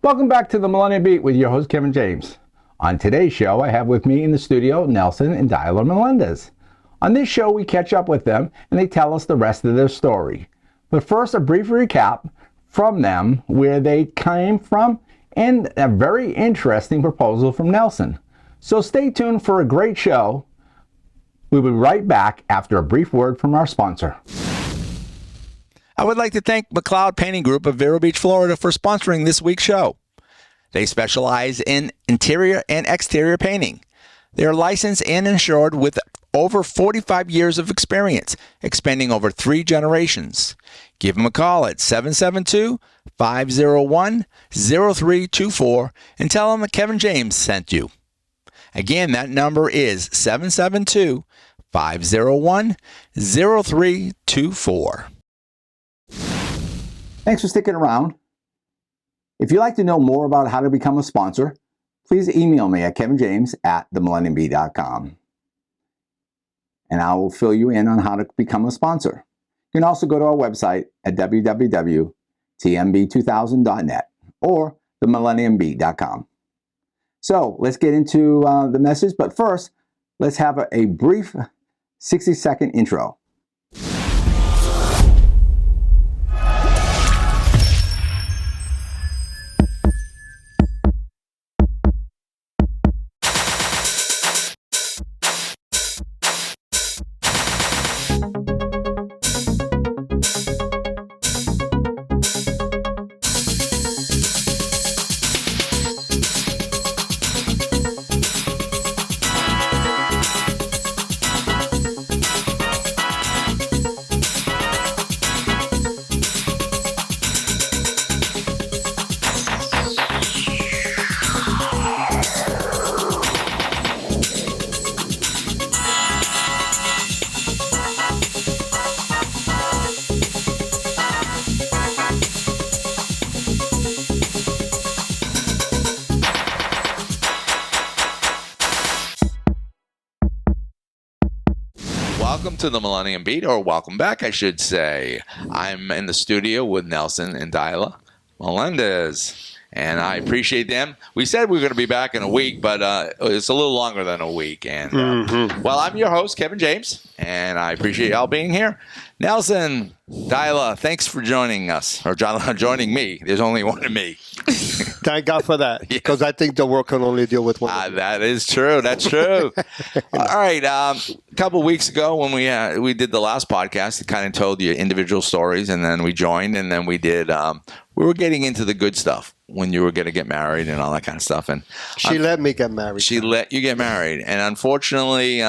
Welcome back to the Millennium Beat with your host, Kevin James. On today's show, I have with me in the studio Nelson and Dayla Melendez. On this show, we catch up with them and they tell us the rest of their story. But first, a brief recap from them, where they came from, and a very interesting proposal from Nelson. So stay tuned for a great show. We'll be right back after a brief word from our sponsor. I would like to thank McLeod Painting Group of Vero Beach, Florida for sponsoring this week's show. They specialize in interior and exterior painting. They are licensed and insured with over 45 years of experience, expanding over 3 generations. Give them a call at 772-501-0324 and tell them that Kevin James sent you. Again, that number is 772-501-0324. Thanks for sticking around. If you'd like to know more about how to become a sponsor, please email me at kevinjames@themillenniumbee.com. And I will fill you in on how to become a sponsor. You can also go to our website at www.tmb2000.net or themillenniumbee.com. So let's get into the message, but first, let's have a brief 60-second intro. Welcome to the Millennium Beat, or welcome back, I should say. I'm in the studio with Nelson and Dayla Melendez, and I appreciate them. We said we were going to be back in a week, but it's a little longer than a week. And well, I'm your host, Kevin James, and I appreciate y'all being here. Nelson, Dayla, thanks for joining us, or joining me. There's only one of me. Thank God for that, because I think the world can only deal with one. That is true. That's true. All right. A couple of weeks ago when we did the last podcast, it kind of told you individual stories, and then we joined, and then we did. We were getting into the good stuff when you were going to get married and all that kind of stuff. And she let me get married. She let you get married, and unfortunately,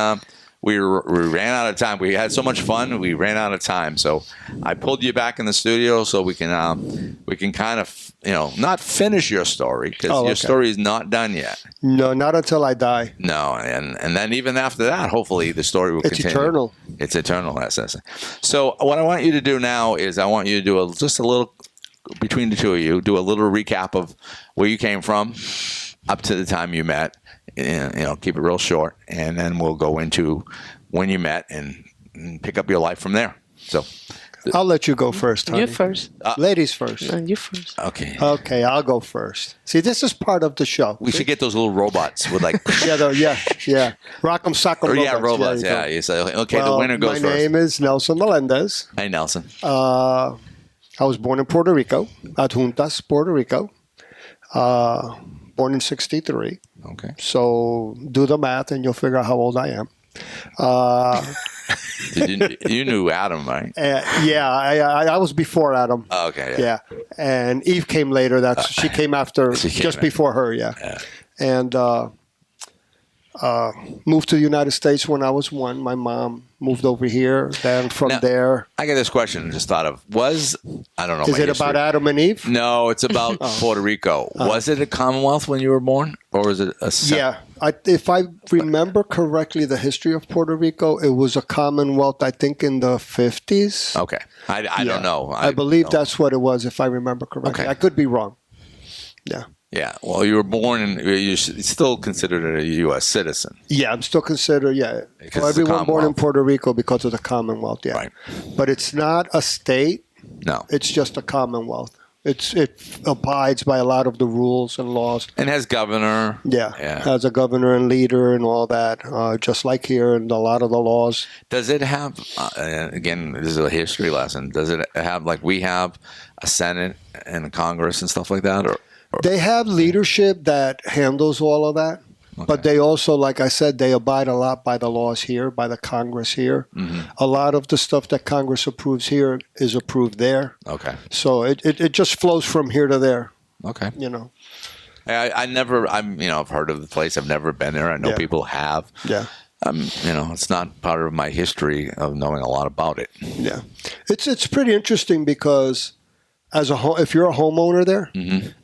we ran out of time. We had so much fun, we ran out of time. So I pulled you back in the studio so we can kind of not finish your story, because your story is not done yet. No, not until I die. No, and then even after that, hopefully the story will continue. It's eternal. It's eternal. That's. So what I want you to do now is I want you to do just a little, between the two of you, do a little recap of where you came from up to the time you met. Keep it real short, and then we'll go into when you met and pick up your life from there. So I'll let you go first, honey. You first. Ladies first. You first. Okay. Okay, I'll go first. See, this is part of the show. We should get those little robots with like... yeah. Rock'em sock'em robots. Yeah, robots. Yeah. You say, okay, well, the winner goes first. My name is Nelson Melendez. Hey, Nelson. I was born in Puerto Rico, Adjuntas, Puerto Rico. Born in 1963. Okay. So do the math and you'll figure out how old I am. You knew Adam, right? I was before Adam. Oh, okay. Yeah. And Eve came later. She came after, before her. Yeah. And moved to the United States when I was 1. My mom moved over here. Then from there, I got this question. I just thought of I don't know. Is it about Adam and Eve? No, it's about Puerto Rico. Was it a Commonwealth when you were born, or was it a? Yeah, if I remember correctly, the history of Puerto Rico, it was a Commonwealth. I think in the 50s. Okay, I don't know. I believe that's what it was, if I remember correctly. Okay. I could be wrong. Yeah. Yeah, well, you were born and you're still considered a U.S. citizen. Yeah, I'm still considered, Because everyone born in Puerto Rico because of the Commonwealth, Right. But it's not a state. No. It's just a Commonwealth. It abides by a lot of the rules and laws. And has governor. Yeah, Yeah. has a governor and leader and all that, just like here and a lot of the laws. Does it have, again, this is a history lesson, does it have, like we have, a Senate and a Congress and stuff like that? Or They have leadership that handles all of that. But they also, like I said, they abide a lot by the laws here, by the Congress here. A lot of the stuff that Congress approves here is approved there. Okay. So it just flows from here to there, Okay. you know. I've heard of the place. I've never been there. I know Yeah. people have. Yeah, It's not part of my history of knowing a lot about it. yeah. It's pretty interesting because if you're a homeowner there,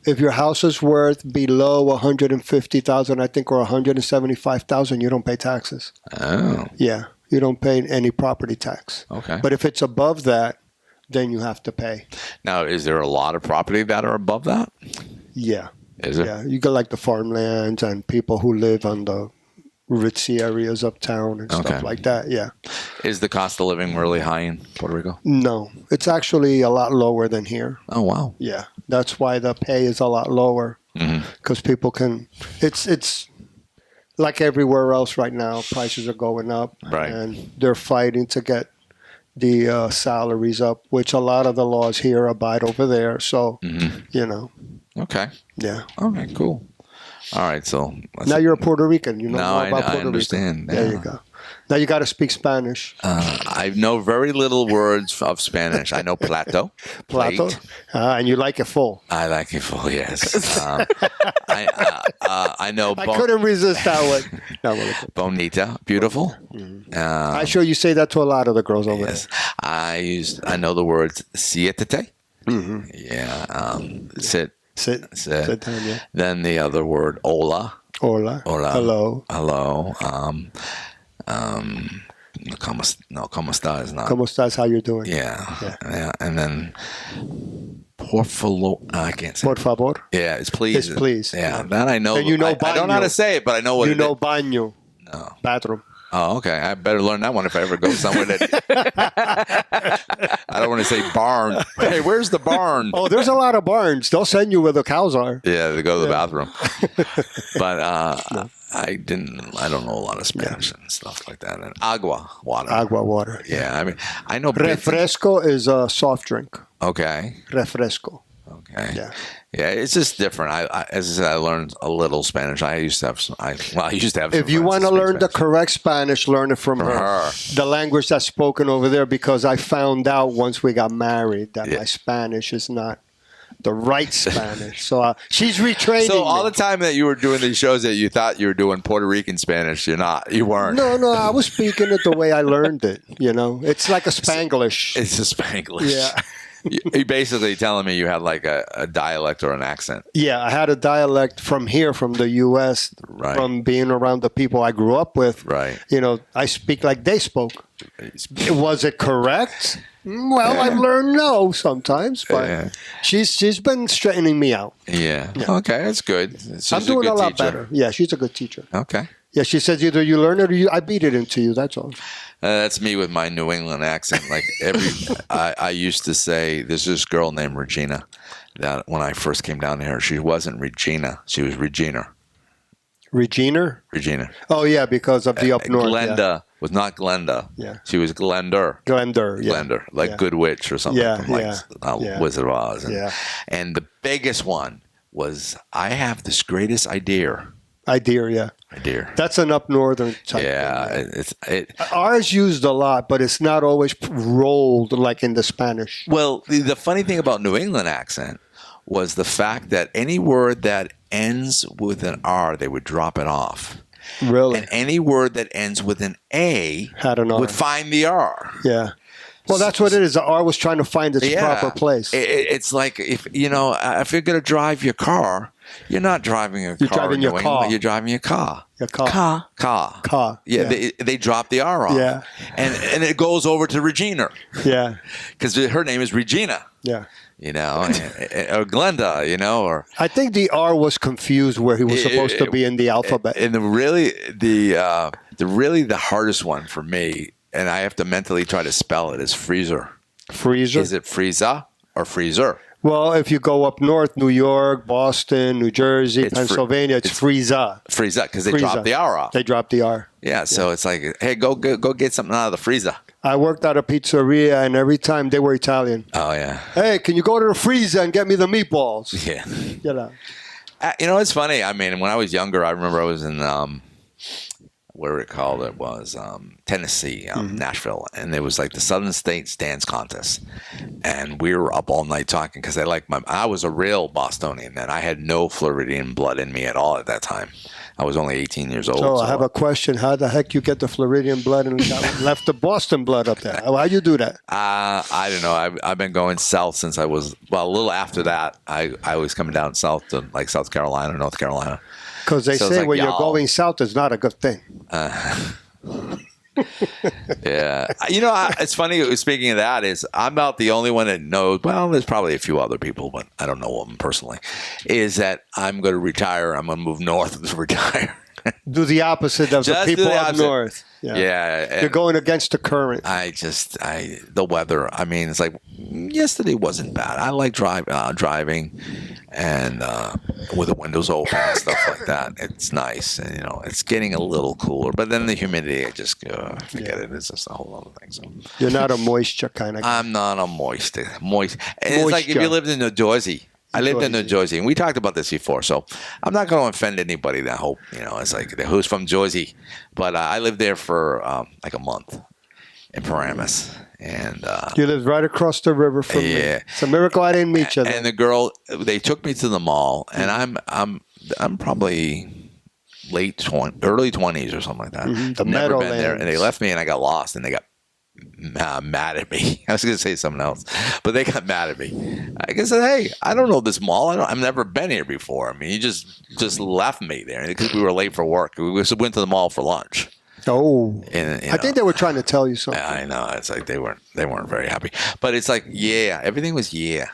if your house is worth below 150,000, I think, or 175,000, you don't pay taxes. Oh, Yeah, you don't pay any property tax. okay. But if it's above that, then you have to pay. Now, is there a lot of property that are above that? Yeah, Is there? yeah. You got like the farmlands and people who live on the ritzy areas uptown and Okay. stuff like that. Yeah. Is the cost of living really high in Puerto Rico? No, it's actually a lot lower than here. Oh, wow. Yeah, that's why the pay is a lot lower because people can. It's like everywhere else right now. Prices are going up, Right. and they're fighting to get the salaries up, which a lot of the laws here abide over there. So, Okay. yeah. All right, cool. All right, so Now you're a Puerto Rican. You know Now more I- about I Puerto understand, Rico. There yeah. you go. Now you got to speak Spanish. I know very little words of Spanish. I know plato, Plato, plate. and you like it full. I like it full, yes. I know I couldn't resist that one. No, well, bonita, beautiful. I'm sure you say that to a lot of the girls over Yes, I know the words siéntate. Yeah, sit, there. Sit down, yeah. Then the other word hola, Hola. hola, Hello. hello. ¿Cómo estás? Not. ¿Cómo estás? How you doing? Yeah. And then por favor, I can't say. Por favor. Yeah, it's please. It's please. Yeah, that I know. And you know I don't know how baño. to say it, but I know what You it know is. baño. No. Bathroom. Oh, okay. I better learn that one if I ever go somewhere that. I don't want to say barn. Hey, where's the barn? Oh, there's a lot of barns. They'll send you where the cows are. Yeah, to go to the bathroom. But I don't know a lot of Spanish and stuff like that. And agua, water. Agua, water. Yeah, I mean, I know. bits- Refresco is a soft drink. Okay. Refresco. Okay. Yeah. Yeah, it's just different. As I said, I learned a little Spanish. I used to have some. I used to have. If you want to learn the correct Spanish, learn it from her. The language that's spoken over there, because I found out once we got married that my Spanish is not the right Spanish. So she's retraining So all me. the time that you were doing these shows that you thought you were doing Puerto Rican Spanish, you're not. You weren't. No, I was speaking it the way I learned it. It's like a Spanglish. It's just Spanglish. Yeah. You're basically telling me you had like a dialect or an accent. Yeah, I had a dialect from here, from the U.S., Right. from being around the people I grew up with. Right. I speak like they spoke. Was it correct? Well, I've learned no sometimes, but Yeah. she's been straightening me out. Yeah. Okay, that's good. She's I'm doing good a lot teacher. better. Yeah, she's a good teacher. Okay. Yeah, she says either you learn it or I beat it into you. That's all. That's me with my New England accent. Like I used to say, there's this girl named Regina that when I first came down here, she wasn't Regina, she was Regina. Regina? Regina. Oh, yeah, because of the up north. Glenda was not Glenda. Yeah. She was Glender. Glender. Yeah. Glender, like Yeah. Good Witch or something Yeah, from like yeah. Wizard of Oz. And, Yeah. and the biggest one was, I have this greatest idea. Idea. That's an up northern type Yeah, thing. Ours used a lot, but it's not always rolled like in the Spanish. Well, the funny thing about New England accent was the fact that any word that ends with an R, they would drop it off. Really? And any word that ends with an A Had an R. would find the R. Yeah. Well, that's what it is. The R was trying to find its proper place. It's like if you're going to drive your car, you're not driving a car. You're driving in your New car. England, you're driving your car. Your car. Car. Yeah, Yeah. They drop the R off. Yeah. And it goes over to Regina Yeah. because her name is Regina. Yeah. Or Glenda, or I think the R was confused where he was supposed to be in the alphabet. and the hardest one for me, and I have to mentally try to spell it, is freezer. Freezer. Is it freezer or freezer? Well, if you go up north, New York, Boston, New Jersey, Pennsylvania, it's freezer. Freezer, because they dropped the R off. They dropped the R. Yeah, so it's like, hey, go get something out of the freezer. I worked at a pizzeria, and every time they were Italian. Oh, yeah. Hey, can you go to the freezer and get me the meatballs? Yeah. You know. It's funny. I mean, when I was younger, I remember I was in where it called it was Tennessee, Nashville, and there was like the Southern States Dance Contest, and we were up all night talking because I was a real Bostonian then. I had no Floridian blood in me at all at that time. I was only 18 years old. So I have a question: how the heck you get the Floridian blood and left the Boston blood up there? How you do that? I don't know. I've been going south since I was a little after that. I was coming down south to like South Carolina, North Carolina. Because they say when you're going south, it's not a good thing. Yeah. It's funny, speaking of that, is I'm about the only one that knows, well, there's probably a few other people, but I don't know them personally, is that I'm going to retire. I'm going to move north to retire. Do the opposite of the people up north. Yeah. You're going against the current. The weather, I mean, it's like yesterday wasn't bad. I like driving and with the windows open and stuff like that. It's nice. And, it's getting a little cooler. But then the humidity, I just forget it. It's just a whole other thing. So you're not a moisture kind of guy. I'm not a moist. And it's like if you lived in New Jersey. I lived in New Jersey, and we talked about this before, so I'm not going to offend anybody that hope, it's like, who's from Jersey? But I lived there for like a month in Paramus. And you lived right across the river from me. It's a miracle I didn't meet you there. And the girl, they took me to the mall, and I'm probably early 20s or something like that. Mm-hmm. I've never been there, and they left me, and I got lost, and they got mad at me. I was going to say something else, but they got mad at me. I said, hey, I don't know this mall. I've never been here before. I mean, you just left me there because we were late for work. We went to the mall for lunch. Oh, I think they were trying to tell you something. I know. It's like they weren't very happy. But it's like, everything was yeah.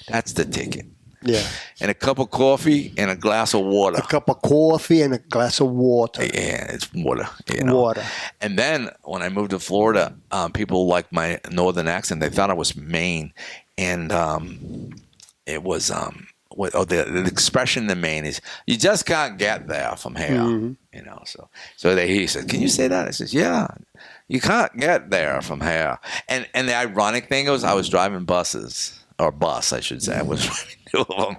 That's the ticket. Yeah. And a cup of coffee and a glass of water. A cup of coffee and a glass of water. Yeah, it's water. Water. And then when I moved to Florida, people liked my northern accent. They thought I was Maine. And it was the expression in Maine is, you just can't get there from here. Mm-hmm. So he said, can you say that? I says, yeah. You can't get there from here. And the ironic thing was I was driving buses. Or bus, I should say. I was driving two of them.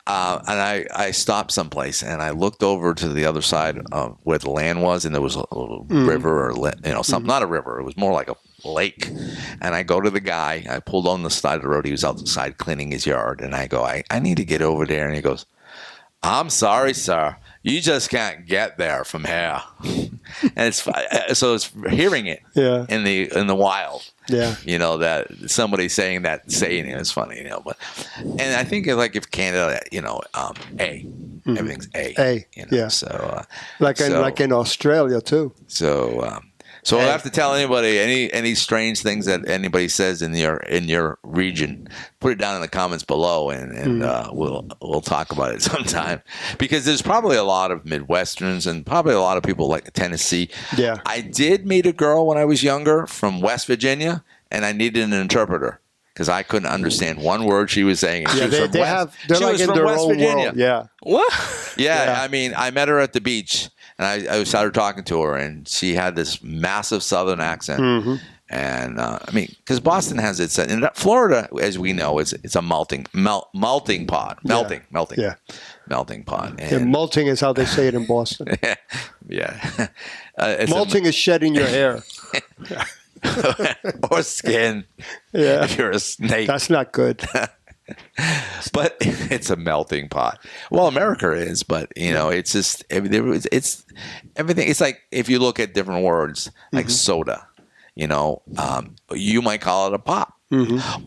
And I stopped someplace, and I looked over to the other side of where the land was, and there was a river or, something, not a river. It was more like a lake. And I go to the guy. I pulled on the side of the road. He was outside cleaning his yard. And I go, I need to get over there. And he goes, I'm sorry, sir. You just can't get there from here. And it's hearing it in the wild. Yeah. That somebody saying is funny, but, and I think like if Canada, everything's A. So, like in Australia too. So I'll have to tell anybody any strange things that anybody says in your region. Put it down in the comments below, and we'll talk about it sometime. Because there's probably a lot of Midwesterns and probably a lot of people like Tennessee. Yeah, I did meet a girl when I was younger from West Virginia, and I needed an interpreter because I couldn't understand one word she was saying. And they're like in their own world. Yeah. What? Yeah, I mean, I met her at the beach. And I started talking to her, and she had this massive Southern accent. Mm-hmm. And because Boston has its, and Florida, as we know, it's a melting pot. Melting pot. And melting is how they say it in Boston. Yeah. Molting is shedding your hair. Or skin. Yeah. If you're a snake. That's not good. But it's a melting pot. Well, America is, but it's just it's everything. It's like if you look at different words, like soda. You might call it a pop,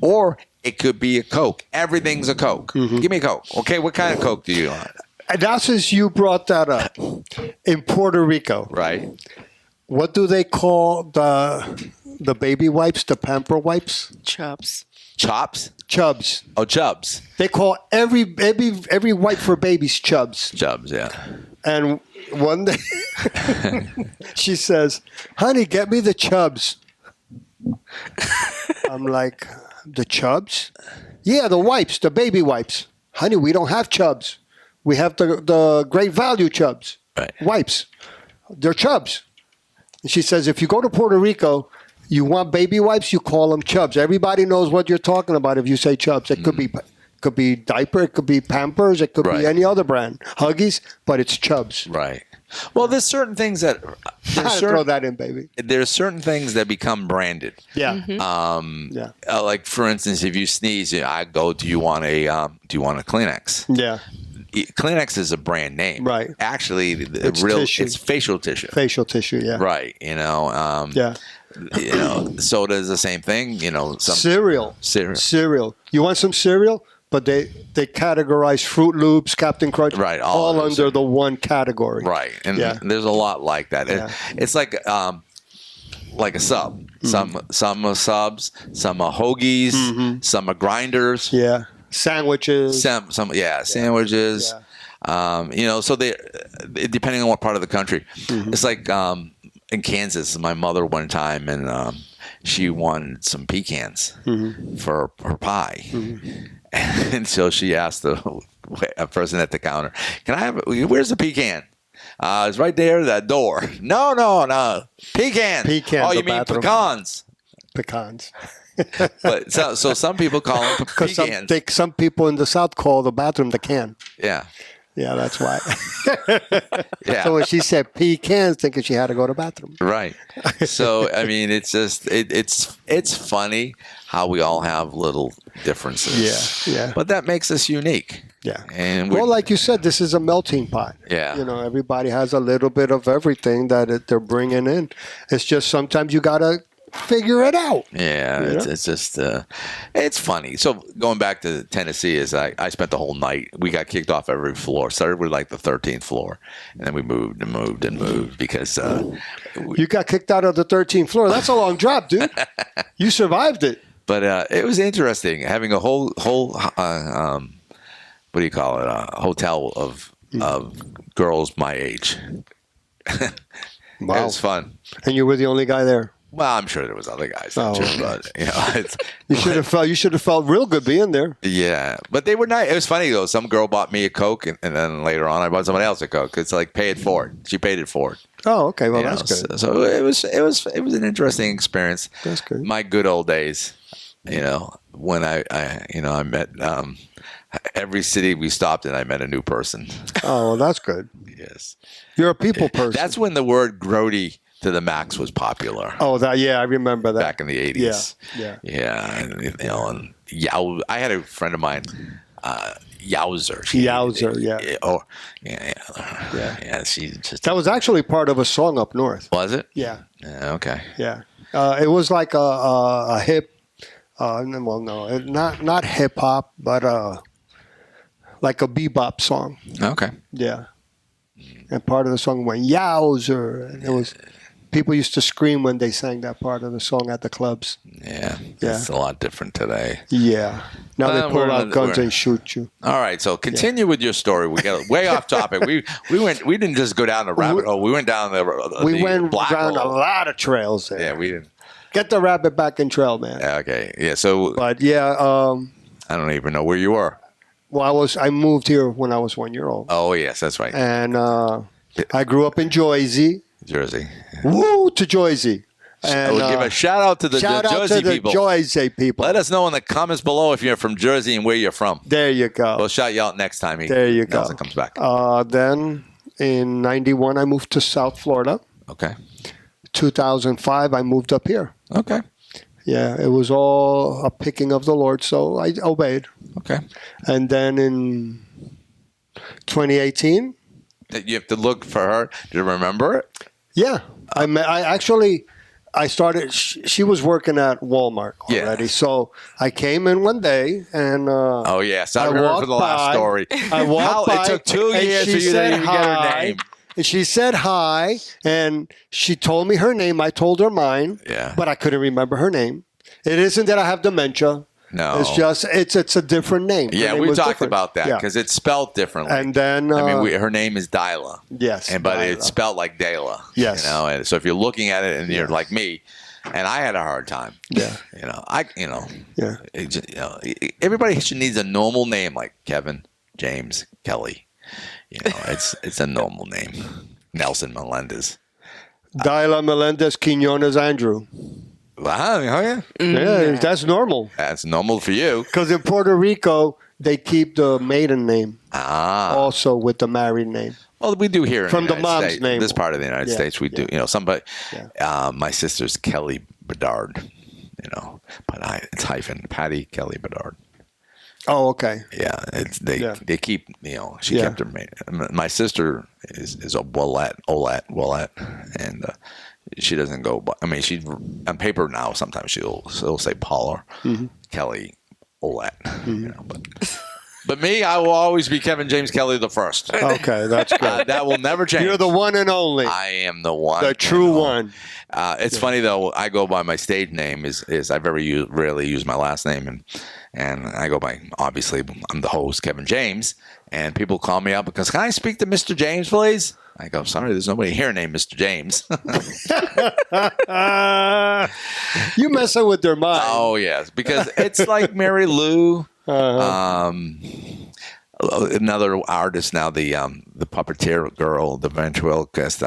or it could be a Coke. Everything's a Coke. Give me a Coke. Okay, what kind of Coke do you want? And that's as you brought that up in Puerto Rico, right? What do they call the baby wipes? The pamper wipes? Chops. Chubs. Oh, Chubs. They call every wipe for babies Chubs. Chubs, yeah. And one day she says, honey, get me the Chubs. I'm like, The Chubs? Yeah, the wipes, the baby wipes. Honey, we don't have Chubs. We have the Great Value Chubs. Right. Wipes. They're Chubs. And she says, if you go to Puerto Rico, you want baby wipes, you call them Chubs. Everybody knows what you're talking about if you say Chubs. It could be diaper, it could be Pampers, it could Right. be any other brand. Huggies, but it's Chubs. Right. Well, there's certain things that Throw that in, baby. there's certain things that become branded. Yeah. Like for instance, if you sneeze, I go, "Do you want a Kleenex?" Yeah. Kleenex is a brand name, Right. Actually, It's tissue. it's facial tissue, Facial tissue, yeah. right? Yeah. Soda is the same thing. Some Cereal. You want some cereal? But they categorize Fruit Loops, Captain Crunch, Right, all all under the one category. right, and Yeah. there's a lot like that. Yeah. It's like a sub. Some are subs, some are hoagies, some are grinders. Yeah. Sandwiches. Sandwiches. So they depending on what part of the country. It's like in Kansas, my mother one time, and she wanted some pecans for her pie, and so she asked a person at the counter, "Can I have? Where's the pecan?" It's right there, that door. No. Pecan. Pecan, Oh, you the mean bathroom. pecans? Pecans. But so some people call them Because pecans. some people in the South call the bathroom the can. Yeah. Yeah, that's why. Yeah. So when she said pecans, thinking she had to go to the bathroom. Right. So I mean, it's just it's funny how we all have little differences. Yeah. But that makes us unique. Yeah. And Well, like you said, this is a melting pot. Yeah. Everybody has a little bit of everything that they're bringing in. It's just sometimes you got to figure it out. Yeah, it's just it's funny. So going back to Tennessee, I spent the whole night. We got kicked off every floor. Started with like the 13th floor, and then we moved and moved and moved because You got kicked out of the 13th floor. That's a long drop, dude. You survived it. But it was interesting having a whole what do you call it? A hotel of girls my age. Wow. It was fun. And you were the only guy there. Well, I'm sure there was other guys, Oh, too, okay. but You should have felt real good being there. yeah. But they were nice. It was funny though. Some girl bought me a Coke, and then later on, I bought someone else a Coke. It's like pay it forward. She paid it forward. Oh, okay. Well, You that's know, good. So it was an interesting experience. That's good. My good old days. When I met every city we stopped in, I met a new person. Oh, well, that's good. Yes. You're a people person. That's when the word grody to the max was popular. Oh, I remember that. Back in the 80s. Yeah. Yeah. And I had a friend of mine, Yowzer. Yowzer, yeah. Yeah, she just... That was actually part of a song up north. Was it? Yeah. Yeah, okay. Yeah. It was like a hip, not hip hop, but like a bebop song. Okay. Yeah. And part of the song went Yowzer, and it was people used to scream when they sang that part of the song at the clubs. Yeah. It's a lot different today. Yeah. Now they we're pull out guns we're- and shoot you. All right, so continue with your story. We got way off topic. We didn't just go down the rabbit hole. We went down We went black around hole. a lot of trails there. Yeah, we didn't. Get the rabbit back in trail, man. Yeah, okay. Yeah, so But yeah, I don't even know where you were. well, I moved here when I was 1 year old, Oh, yes, that's right. and I grew up in Jersey. Jersey. Woo to Jersey! And We'll give a shout out to the shout out Jersey to the people. Jersey people. Let us know in the comments below if you're from Jersey and where you're from. There you go. We'll shout you out next time. There you go. Nelson comes back. Then in '91, I moved to South Florida. Okay. 2005, I moved up here. Okay. Yeah, it was all a picking of the Lord, so I obeyed. Okay. And then in 2018, You have to look for her. Do you remember it? yeah, I started. She was working at Walmart Yeah. already, so I came in one day and. Oh, yes. I remember walked from the last by- story. I walked by, It took 2 and years she for you to said even get her hi. name. And she said hi, and she told me her name. I told her mine, Yeah. but I couldn't remember her name. It isn't that I have dementia. No. It's just it's a different name. Her Yeah, name we was talked different. about that Yeah. because it's spelled differently. And then her name is Dayla. yes, But Dayla. it's spelled like Dayla. Yes. And so if you're looking at it and you're like me, and I had a hard time. Yeah. Yeah. Everybody needs a normal name like Kevin, James, Kelly. It's a normal name. Nelson Melendez. Dayla Melendez Quinones Andrew. Wow, oh yeah, Yeah, that's normal. that's normal for you. Because in Puerto Rico, they keep the maiden name also with the married name. Well, we do here in From the the United mom's States. name. This part of the United Yeah, States, we do. Somebody. Yeah. My sister's Kelly Bedard. But it's hyphen Patty Kelly Bedard. Oh, okay. Yeah, they keep she Yeah. kept her maiden. My sister is a Willette, and she doesn't go. I mean, she on paper now. Sometimes she'll say Paula Kelly Willette. But me, I will always be Kevin James Kelly the first. Okay, that's good. That will never change. You're the one and only. I am the one. The true one. It's funny though. I go by my stage name. Is I very rarely use my last name, and I go by, obviously I'm the host, Kevin James, and people call me up because, can I speak to Mr. James, please? I go, sorry, there's nobody here named Mr. James. You messing with their mind. Oh yes, because it's like Mary Lou. Another artist now, the puppeteer girl, the ventriloquist,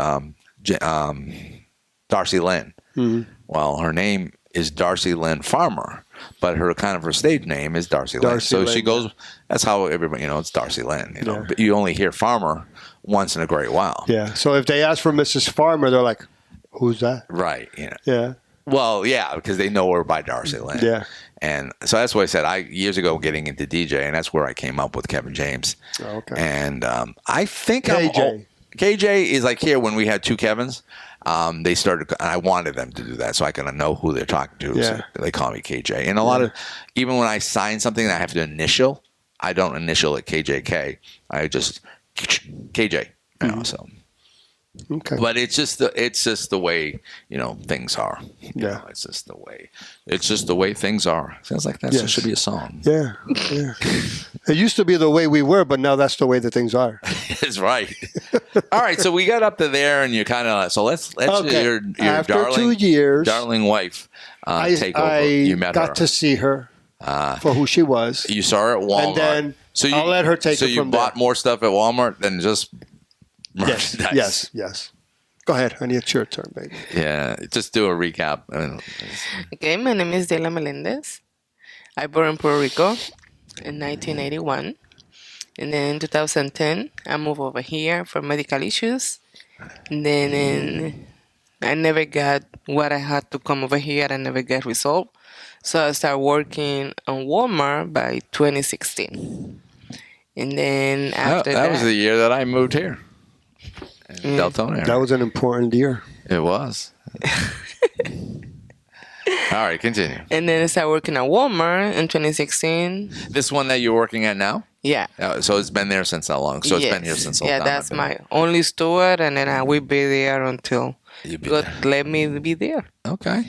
Darcy Lynn. Well, her name is Darcy Lynn Farmer, but her stage name is Darcy Lynn. So Lynn, she goes. That's how everybody, it's Darcy Lynn. Yeah. But you only hear Farmer once in a great while. Yeah. So if they ask for Mrs. Farmer, they're like, "Who's that?" Right. Yeah. Well, yeah, because they know her by Darcy Lynn. Yeah. And so that's what I said. years ago getting into DJ, and that's where I came up with Kevin James. Oh, okay. And I think KJ. KJ is like here when we had two Kevins. They started. I wanted them to do that so I can know who they're talking to. Yeah. So they call me KJ. And a lot of, even when I sign something that I have to initial, I don't initial it KJK. I just KJ. So. Okay. But it's just the way things are. Yeah. It's just the way things are. Sounds like that Yes. should be a song. Yeah. Yeah. It used to be the way we were, but now that's the way that things are. It's right. All right, so we got up to there, and you kind of let's Okay. your After darling 2 years, darling wife take over. I You met got her. to see her for who she was. You saw her at Walmart, And then I'll let her take So it you from bought there. more stuff at Walmart than just Yes. merchandise. Yes. Go ahead, honey. It's your turn, baby. Yeah, just do a recap. Okay, my name is Dayla Melendez. I born in Puerto Rico in 1981. And then in 2010, I moved over here for medical issues. And then I never got what I had to come over here. I never got resolved. So I started working on Walmart by 2016. And then after that was the year that I moved here. In Deltona area. That was an important year. It was. All right, continue. And then I started working at Walmart in 2016. This one that you're working at now? Yeah. So it's been there since how long? So it's been here since all Yeah, time. that's my only store, and then I will be there until You'll be God there. let me be there. Okay.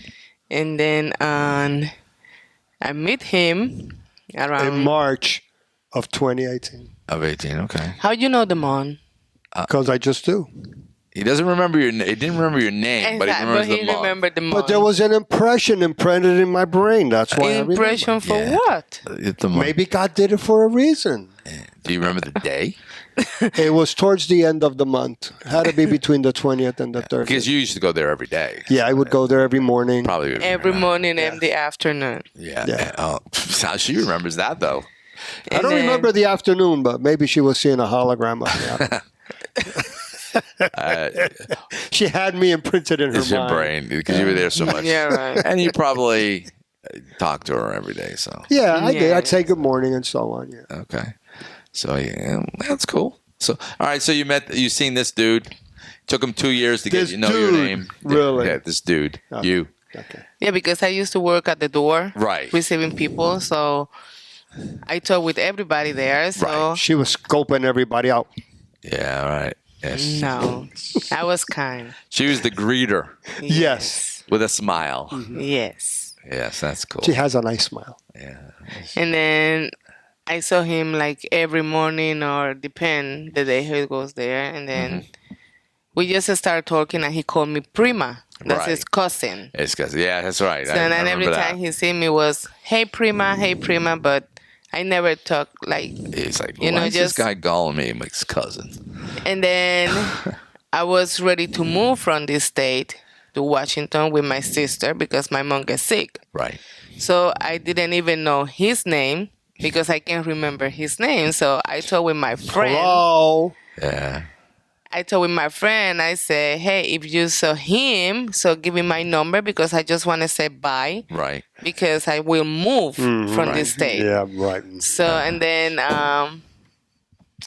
And then I met him around. In March of 2018. Of 18, okay. How you know the mon? Because I just do. He doesn't remember he didn't remember your name, but he remembers the month. remembered the mon. But there was an impression imprinted in my brain. That's why impression for Yeah. what? It's the month. Maybe God did it for a reason. Do you remember the day? It was towards the end of the month. It had to be between the 20th and the 30th. Because you used to go there every day. Yeah, I would go there every morning. Probably Every morning and the afternoon. Yeah. Yeah. Oh, how she remembers that though. I don't remember the afternoon, but maybe she was seeing a hologram of me. She had me imprinted in her It's your mind. brain because you were there so much. Yeah, right. And you probably talked to her every day. So Yeah, I did. Yeah. I'd say good morning and so on. Yeah. okay. So yeah, that's cool. So all right. So you seen this dude? Took him 2 years to get This you know your dude, name. really? Yeah, this dude. Okay. You. Okay. Yeah, because I used to work at the door, Right. receiving people. So I talk with everybody there. So Right. She was scoping everybody out. Yeah. Right. Yes. no, I was kind. She was the greeter Yes. with a smile. Yes. Yes, that's cool. She has a nice smile. Yeah. And then I saw him like every morning or depend the day he goes there. And then we just started talking and he called me Prima. That's his cousin. It's because that's right. So and I every remember time that. he see me was, hey prima, but I never talk like, He's like, you why know, is this just. guy calling me my cousin? And then I was ready to move from this state to Washington with my sister because my mom gets sick. Right. So I didn't even know his name because I can't remember his name. So I told with my friend. Hello. Yeah. I told with my friend, I said, hey, if you saw him, so give me my number because I just want to say bye. Right. Because I will move from this state. Yeah, right. So, and then,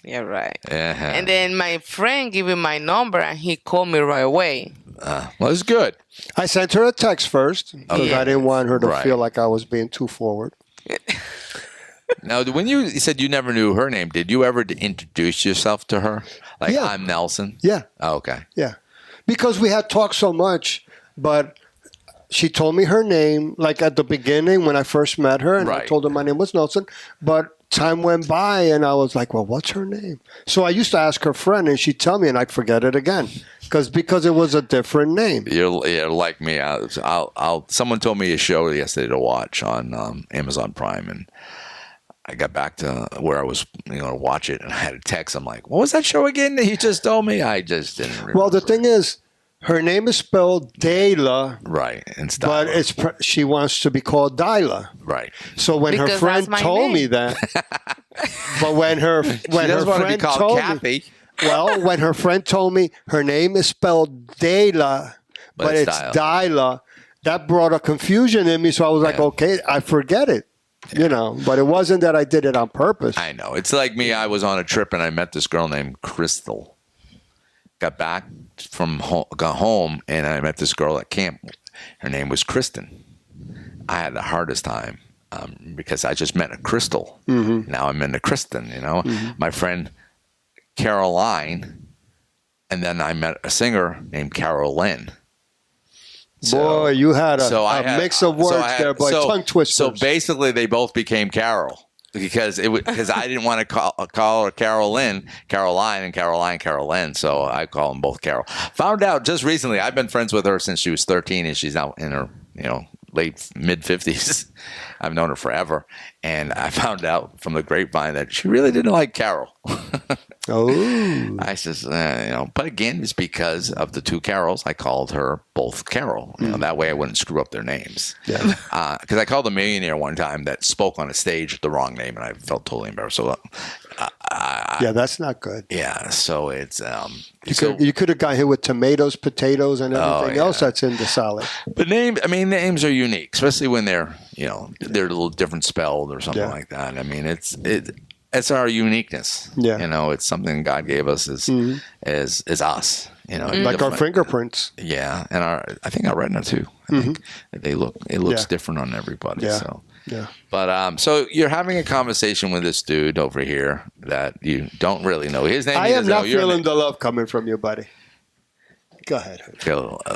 yeah, right. Uh-huh. And then my friend gave me my number and he called me right away. Well, it's good. I sent her a text first because I didn't want her to Right. feel like I was being too forward. Now, when you said you never knew her name, did you ever introduce yourself to her? Like, Yeah. I'm Nelson? Yeah, Oh, okay. yeah. Because we had talked so much, but she told me her name like at the beginning when I first met her, and I Right. told her my name was Nelson. But time went by, and I was like, well, what's her name? So I used to ask her friend, and she'd tell me, and I'd forget it again because it was a different name. You're like me. Someone told me a show yesterday to watch on Amazon Prime, and I got back to where I was, watch it, and I had a text. I'm like, what was that show again that you just told me? I just didn't remember. Well, the thing is, her name is spelled Dayla, Right, and stuff. but she wants to be called Dayla. Right. So when her Because friend that's my told name. me that, but when her She does want to be friend called told Kathy. me, well, when her friend told me her name is spelled Dayla, but it's it's Dayla, that brought a confusion in me. So I was like, Yeah. okay, I forget it, But it wasn't that I did it on purpose. I know. It's like me. I was on a trip and I met this girl named Crystal. Got back from got home and I met this girl at camp. Her name was Kristen. I had the hardest time because I just met a Crystal. Mm-hmm. Now I'm into Kristen. Mm-hmm. My friend Caroline, and then I met a singer named Carol Lynn. Boy, you had a mix of words there, boy, tongue twisters. So basically, they both became Carol because I didn't want to call her Caroline, and Carol Lynn. So I call them both Carol. Found out just recently. I've been friends with her since she was 13, and she's now in her late mid 50s. I've known her forever, and I found out from the grapevine that she really didn't like Carol. Oh, I says, but again, it's because of the two Carols. I called her both Carol. That way I wouldn't screw up their names. yeah. Because I called a millionaire one time that spoke on a stage the wrong name, and I felt totally embarrassed. So, Yeah, that's not good. yeah. So it's You could have got hit with tomatoes, potatoes, and everything else that's in the salad. But names are unique, especially when they're they're a little different spelled or something Yeah. like that. I mean, it's our uniqueness. Yeah. It's something God gave us as us. Like our different- fingerprints. Yeah, and I think our retina too. I think it looks different on everybody. Yeah. So. Yeah. But so you're having a conversation with this dude over here that you don't really know. His name. I he am doesn't know not your feeling name. the love coming from you, buddy. Go ahead.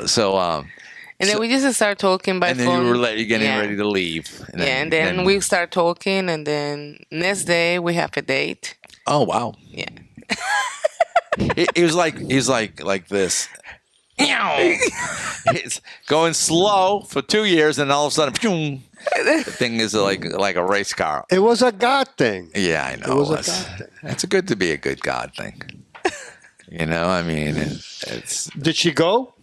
So And then we just start talking by and then phone. you were getting Yeah. ready to leave. And then we start talking, and then next day we have a date. Oh wow. Yeah. He was like this. It's going slow for 2 years, and all of a sudden, phew, the thing is like a race car. It was a God thing. Yeah, I know. It was a God thing. It's good to be a good God thing. I mean, it's Did she go?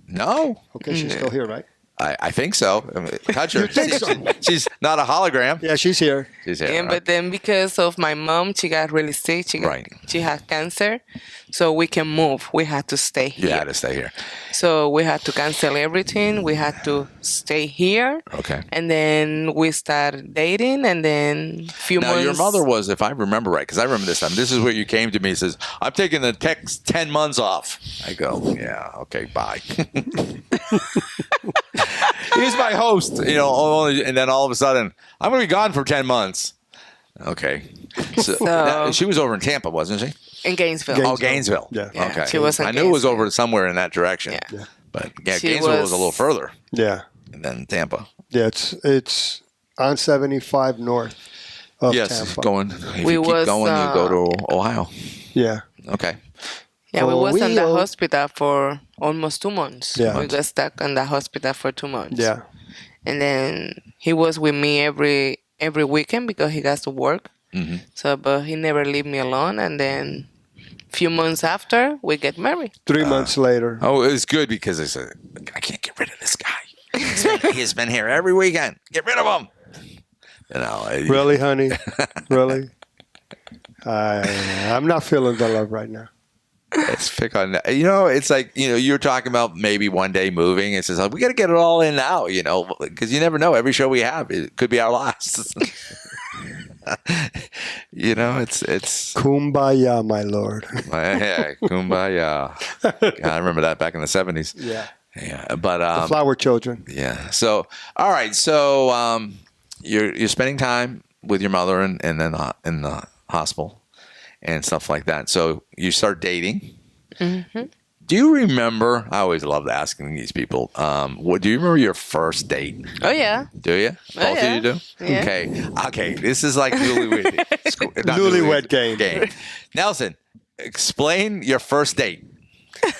no. Okay, she's still here, right? I think so. I mean, touch her. You think so? She's not a hologram. Yeah, she's here. She's here. And but then because of my mom, she got really sick. She had cancer, so we can move. We had to stay You here. had to stay here. So we had to cancel everything. We had to stay here. Okay. And then we started dating, and then few Now, months. your mother was, if I remember right, because I remember this time, this is where you came to me and says, I'm taking the next 10 months off. I go, yeah, okay, bye. He's my host, and then all of a sudden, I'm going to be gone for 10 months. Okay. So, now, she was over in Tampa, wasn't she? in Gainesville. Oh, Gainesville. Yeah. Yeah, Okay. she was in I knew it was Gainesville. over somewhere in that direction. Yeah. But She Gainesville was was- a little further Yeah. than Tampa. Yeah, it's on 75 north of Yes, Tampa. going. If We you keep was, going, you go to Ohio. Yeah. Okay. Yeah, we was in the Conmigo. hospital for almost 2 months. Yeah. We got stuck in the hospital for 2 months. Yeah. And then he was with me every weekend because he got to work. Mm-hmm. So, but he never leave me alone. And then few months after, we get married. 3 months later. Oh, it was good because I said, I can't get rid of this guy. He's been here every weekend. Get rid of him. You know. Really, honey? Really? I'm not feeling the love right now. Let's pick on that. You know, it's like, you know, you were talking about maybe one day moving. It says, we got to get it all in now, you know, because you never know. Every show we have, it could be our last. You know, it's Kumbaya, my lord. yeah, kumbaya. Yeah, I remember that back in the 70s. Yeah. Yeah, but The flower children. yeah. So, all right. So, you're spending time with your mother and then in the hospital and stuff like that. So you start dating. Mm-hmm. Do you remember? I always loved asking these people. Do you remember your first date? Oh, yeah. Do you? Both yeah. of you do? Yeah. Okay. This is like Newlywed game. Nelson, explain your first date.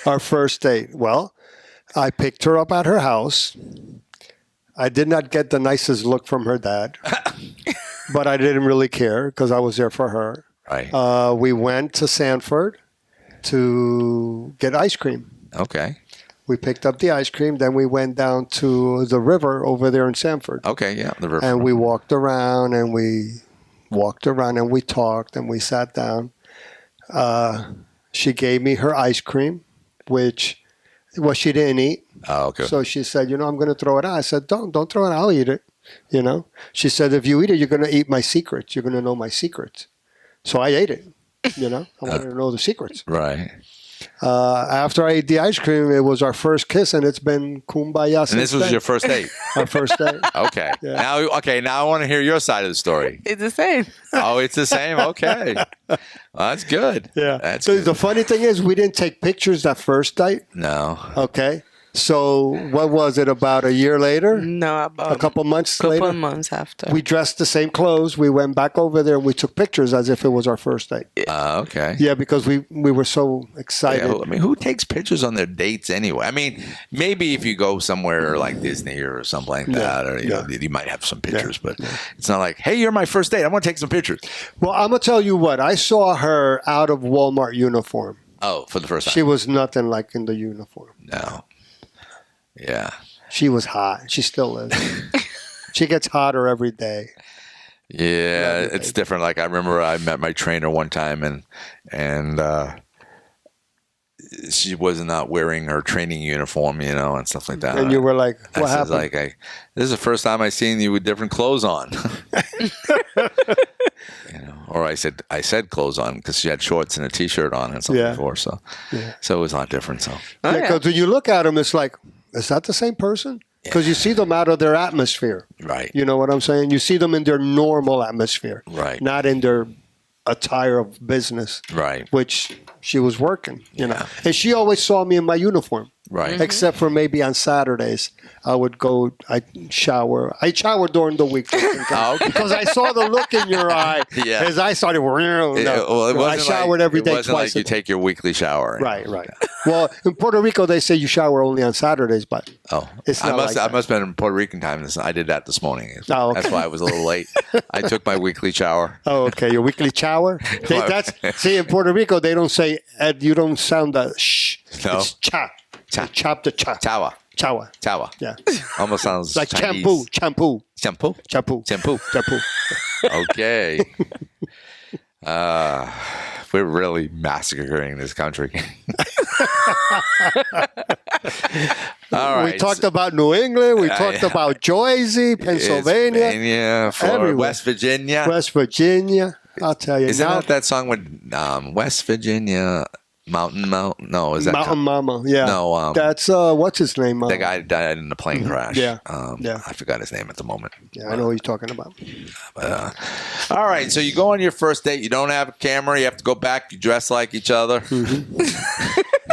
Our first date. Well, I picked her up at her house. I did not get the nicest look from her dad, but I didn't really care because I was there for her. Right. We went to Sanford to get ice cream. Okay. We picked up the ice cream. Then we went down to the river over there in Sanford. Okay. Yeah. The river. And we walked around and we talked and we sat down. She gave me her ice cream, which she didn't eat. Oh, okay. So she said, I'm going to throw it out. I said, don't throw it out. I'll eat it. She said, if you eat it, you're going to eat my secrets. You're going to know my secrets. So I ate it. I wanted to know the secrets. Right. After I ate the ice cream, it was our first kiss, and it's been kumbaya since And this was then. your first date. Our first date. Okay. Yeah. Now I want to hear your side of the story. It's the same. Oh, it's the same. Okay. Well, that's good. Yeah. That's So good. the funny thing is, we didn't take pictures that first date. No. Okay. So what was it? About a year later? No, about A couple months couple later? months after. We dressed the same clothes. We went back over there and we took pictures as if it was our first date. Okay. Yeah, because we were so excited. Yeah, I mean, who takes pictures on their dates anyway? I mean, maybe if you go somewhere like Disney or something like that, or you might have some pictures, but it's not like, hey, you're my first date. I want to take some pictures. Well, I'm going to tell you what. I saw her out of Walmart uniform. Oh, for the first time. She was nothing like in the uniform. No. Yeah. She was hot. She still is. She gets hotter every day. Yeah, it's different. Like I remember I met my trainer one time and she was not wearing her training uniform, and stuff like that. And you were like, I what said, happened? this is the first time I seen you with different clothes on. Or I said clothes on because she had shorts and a t-shirt on and something before. So it was a lot different. So Because when you look at them, it's like, is that the same person? Because you see them out of their atmosphere. right. You know what I'm saying? You see them in their normal atmosphere. Right. Not in their attire of business. Right. Which she was working, And she always saw me in my uniform. Right. Except for maybe on Saturdays, I'd shower. I shower during the week. Because I saw the look in your eye Yeah. as I started. I showered every day, It wasn't twice like you take your weekly shower. Right. Well, in Puerto Rico, they say you shower only on Saturdays, but Oh, It's I not must like I that. must have been in Puerto Rican time. I did that this morning. Oh, okay. That's why I was a little late. I took my weekly shower. oh, okay, your weekly shower. See, in Puerto Rico, they don't say Ed. You don't sound the shh. No. It's cha. Cha. They chop the cha. Tawa. Chawa. Tawa. Yeah. Almost sounds Like Chinese. shampoo. Shampoo. Shampoo. Shampoo. Shampoo. Okay. We're really massacring this country. All right. We talked about New England. We talked about Jersey, Pennsylvania, Pennsylvania, Florida, everywhere. West Virginia. West Virginia. I'll tell you. Is now, that song with West Virginia Mountain? No, is that Mountain Mama? Yeah. No, that's what's his name? the guy died in a plane crash. Yeah. I forgot his name at the moment. Yeah, I know who you're talking about. All right, so you go on your first date. You don't have a camera. You have to go back. You dress like each other,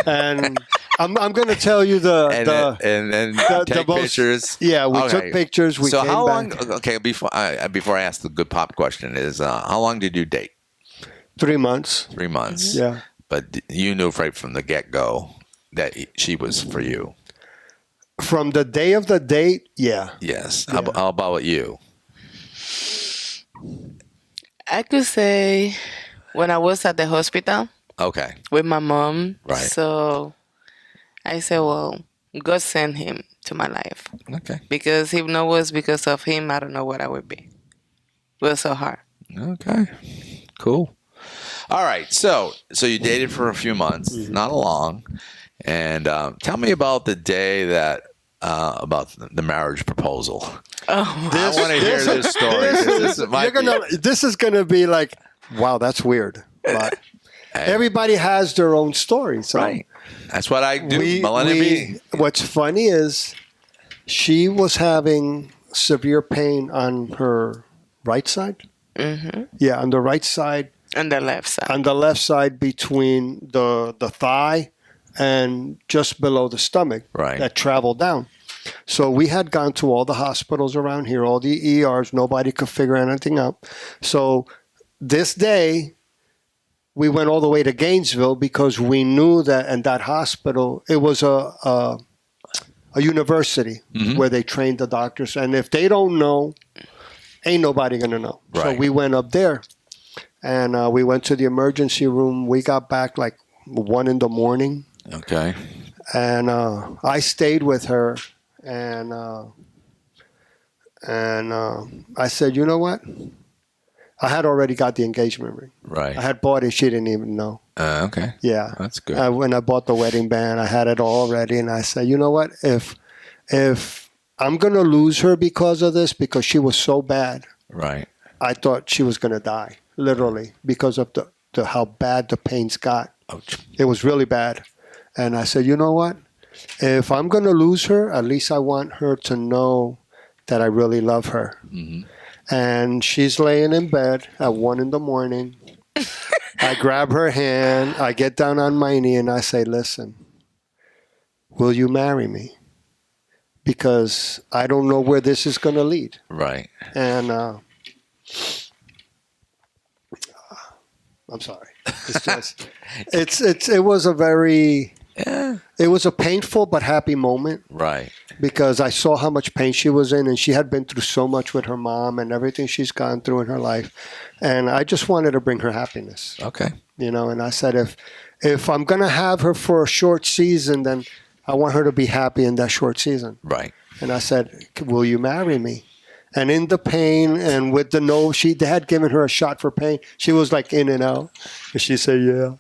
And I'm going to tell you and take most- pictures. Yeah, we took pictures. We so came how back. long? Okay, before I ask the good pop question is how long did you date? 3 months. 3 months. Yeah. But you knew right from the get-go that she was for you. From the day of the date, yeah. Yes. Yeah. How about you? I could say when I was at the hospital Okay. with my mom. Right. So I said, well, God sent him to my life. Okay. Because if not was because of him, I don't know what I would be. It was so hard. Okay. Cool. All right. So you dated for a few months, not long. And tell me about the day that about the marriage proposal. Oh, I want to hear this story. This is gonna be like, wow, that's weird. But everybody has their own story. So Right. That's what I do. Millennium B. What's funny is she was having severe pain on her right side. mm-hmm. Yeah, on the right side. On the left side. On the left side between the thigh and just below the stomach. Right. That traveled down. So we had gone to all the hospitals around here, all the ERs. Nobody could figure anything out. So this day, we went all the way to Gainesville because we knew that in that hospital, it was a university where they trained the doctors. And if they don't know, ain't nobody going to know. Right. So we went up there and we went to the emergency room. We got back like 1 a.m. Okay. And I stayed with her. And I said, you know what? I had already got the engagement ring. Right. I had bought it. She didn't even know. Okay. Yeah. That's good. When I bought the wedding band, I had it all ready. And I said, you know what? If I'm going to lose her because of this, because she was so bad, Right. I thought she was going to die, literally, because of the how bad the pains got. Ouch. It was really bad. And I said, you know what? If I'm going to lose her, at least I want her to know that I really love her. Mm-hmm. And she's laying in bed at 1 a.m. I grab her hand. I get down on my knee and I say, listen, will you marry me? Because I don't know where this is going to lead. Right. And I'm sorry. It's just, it was a very... Yeah. It was a painful but happy moment Right. because I saw how much pain she was in, and she had been through so much with her mom and everything she's gone through in her life. And I just wanted to bring her happiness, Okay. you know. And I said, if I'm going to have her for a short season, then I want her to be happy in that short season. Right. And I said, will you marry me? And in the pain and with the no, they had given her a shot for pain. She was like in and out. And she said, yeah.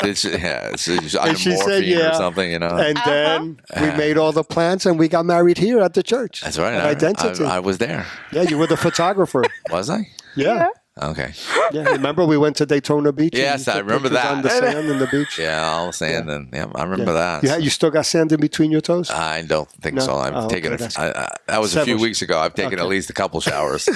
It's under And she morphine said, yeah. or something, you know. And then we made all the plans and we got married here at the church. That's right. At Identity. I was there. Yeah, you were the photographer. Was I? Yeah. Okay. Yeah. Remember we went to Daytona Beach? and Yes, you I took remember pictures that. On the sand in the beach. Yeah, all the sand and yeah, I remember that. You still got sand in between your toes? I don't think No? so. I've Oh, taken okay, that was a few Several- weeks ago. I've taken at Okay. least a couple showers.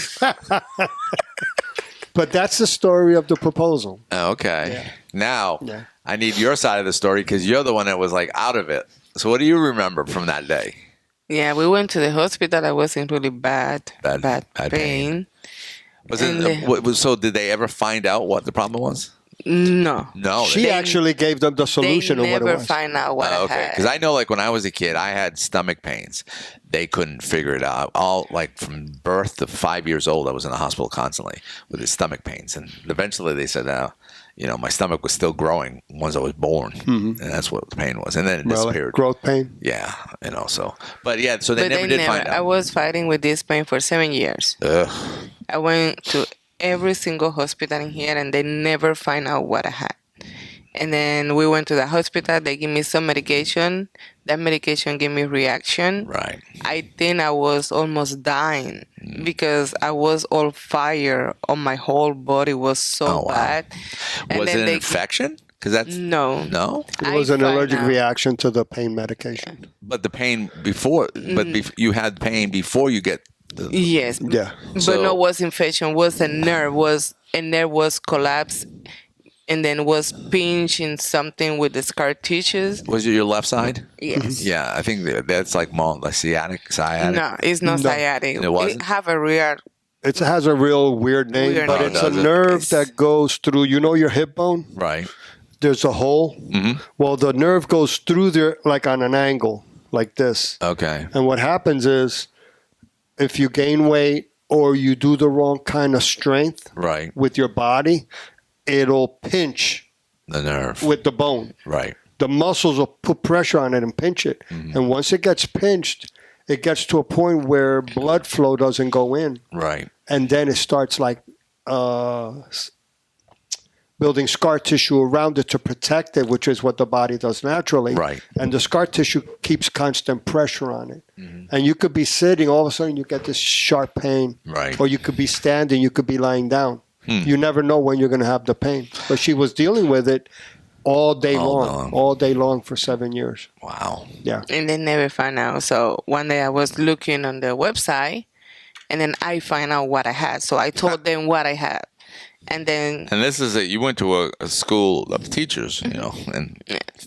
But that's the story of the proposal. Okay. Yeah. Now, Yeah. I need your side of the story because you're the one that was like out of it. So what do you remember from that day? Yeah, we went to the hospital. I was in really bad Bad pain. Was it so did they ever find out what the problem was? No. No. She They- actually gave them the solution They of what never it was. find out what I Okay, had. because I know, like when I was a kid, I had stomach pains. They couldn't figure it out. All like from birth to 5 years old, I was in the hospital constantly with his stomach pains, and eventually they said, my stomach was still growing once I was born, and that's what the pain was, and then it Really? disappeared. Growth pain. Yeah, so they But never did find I out. was fighting with this pain for 7 years. Ugh. I went to every single hospital in here, and they never find out what I had. And then we went to the hospital. They gave me some medication. That medication gave me reaction. Right. I think I was almost dying because I was all fire on my whole body was so Oh, wow. bad. And Was then it an infection? Because that's No. no. It was an find allergic out. reaction to the pain medication. But the pain before, you had pain before you get. Yes. Yeah. But So- no was infection, was a nerve was collapsed and then was pinching something with the scar tissues. Was it your left side? Yes. Yeah, I think that's like more like sciatic. No, it's not No. sciatic. It wasn't? It have a real It has a real weird name, Weird but name. it's a Does it? nerve that goes through. You know your hip bone? Right. There's a hole. Mm-hmm. Well, the nerve goes through there like on an angle, like this. Okay. And what happens is, if you gain weight or you do the wrong kind of strength Right. with your body, it'll pinch The nerve. with the bone. Right. The muscles will put pressure on it and pinch it. And once it gets pinched, it gets to a point where blood flow doesn't go in. Right. And then it starts like building scar tissue around it to protect it, which is what the body does naturally. Right. And the scar tissue keeps constant pressure on it. And you could be sitting, all of a sudden you get this sharp pain. Right. Or you could be standing, you could be lying down. You never know when you're going to have the pain. But she was dealing with it all day long for 7 years. Wow. Yeah. And they never find out. So one day I was looking on the website, and then I find out what I had. So I told them what I had, and then And this is it. You went to a school of teachers, you know, and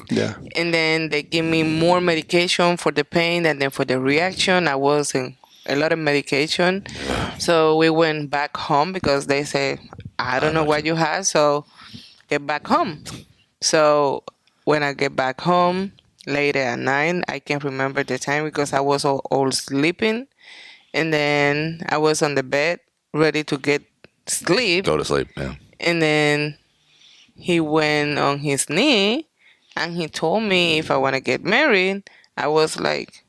Yeah. and then they give me more medication for the pain, and then for the reaction, I was in a lot of medication. So we went back home because they say, I don't know what you had, so get back home. So when I get back home later at night, I can't remember the time because I was all sleeping. And then I was on the bed ready to get sleep. go to sleep. Yeah. And then he went on his knee and he told me if I want to get married. I was like,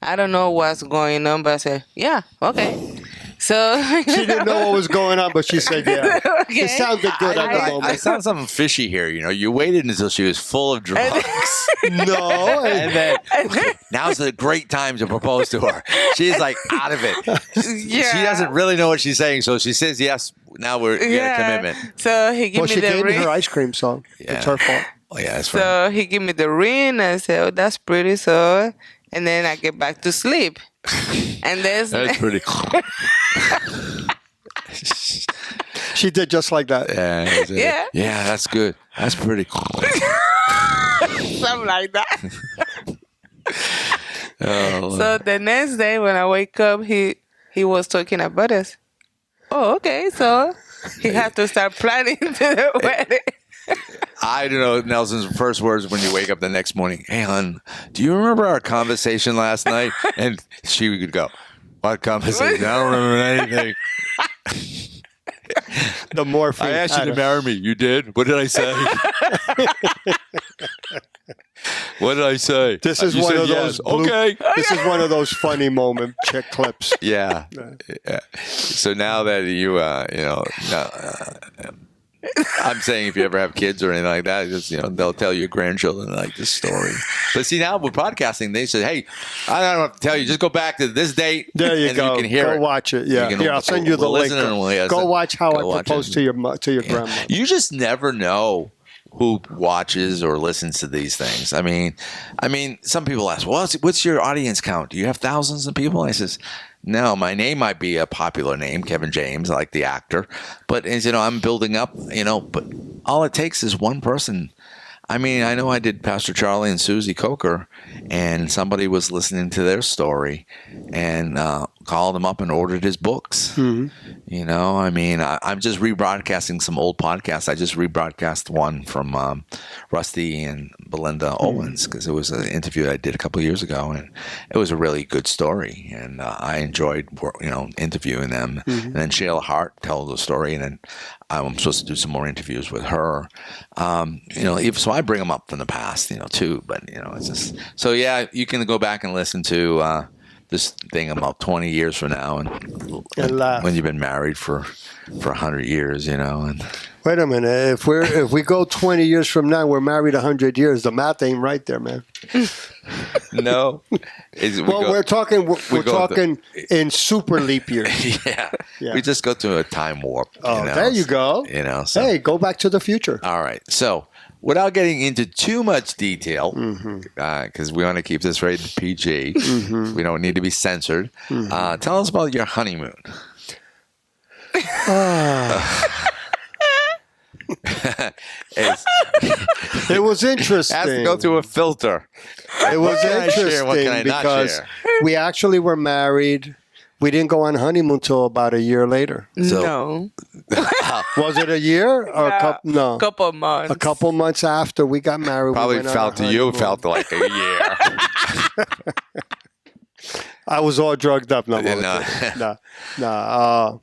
I don't know what's going on, but I said, yeah, okay. So She didn't know what was going on, but she said, yeah. Okay. It sounded good at the I moment. sound something fishy here. You know, you waited until she was full of drugs. No. And then, okay, now's a great time to propose to her. She's like out of it. yeah. She doesn't really know what she's saying, so she says yes. Now we're getting a commitment. So he gave Well, me she the gave me ring. her ice cream song. Yeah. It's her fault. Oh yeah, that's right. So he gave me the ring. I said, oh, that's pretty. So, and then I get back to sleep. And there's That's pretty cool. She did just like that. Yeah, that's it. Yeah. Yeah, that's good. That's pretty cool. something like that. Oh, So the next day when I wake up, he was talking about us. Oh, okay. So he had to start planning to the wedding. I don't know Nelson's first words when you wake up the next morning. Hey, hon, do you remember our conversation last night? And she would go, what conversation? I don't remember anything. The morphine. I asked you to marry me. You did? What did I say? What did I say? This is You one said of those. yes. Okay. This is one of those funny moment check clips. Yeah. Yeah. So now that you, I'm saying if you ever have kids or anything like that, just, they'll tell your grandchildren like this story. But see, now with podcasting, they say, hey, I don't have to tell you, just go back to this date. There you and go. You can hear go it. watch it. Yeah. You can- Here, I'll send you the we'll link. listen and we'll- Go watch how go I watch proposed it. to your grandma. You just never know who watches or listens to these things. I mean, some people ask, well, what's your audience count? Do you have thousands of people? And I says, no, my name might be a popular name, Kevin James, like the actor, but I'm building up, but all it takes is one person. I mean, I know I did Pastor Charlie and Susie Coker, and somebody was listening to their story and called him up and ordered his books. Mm-hmm. I'm just rebroadcasting some old podcasts. I just rebroadcast one from Rusty and Belinda Owens because it was an interview I did a couple of years ago, and it was a really good story, and I enjoyed interviewing them. Mm-hmm. And then Sheila Hart told the story, and then I'm supposed to do some more interviews with her. So I bring them up from the past, too. But it's just so yeah. You can go back and listen to this thing about 20 years from now, and laugh. when you've been married for 100 years, And Wait a minute. If we go 20 years from now, we're married 100 years. The math ain't right there, man. no, we're talking in super leap years. yeah. We just go to a time warp. Oh, there you go. So. Hey, go back to the future. All right. So, without getting into too much detail, because we want to keep this rated PG, we don't need to be censored. Tell us about your honeymoon. It was interesting. Has to go through a filter. It was What can I share? What can I interesting not because share? we actually were married We didn't go on honeymoon till about a year later. So- No. Was it a year or a couple? No, Couple months. a couple months after we got married. Probably we went on felt our to you, honeymoon. felt like a year. I was all drugged up. No, Yeah, no.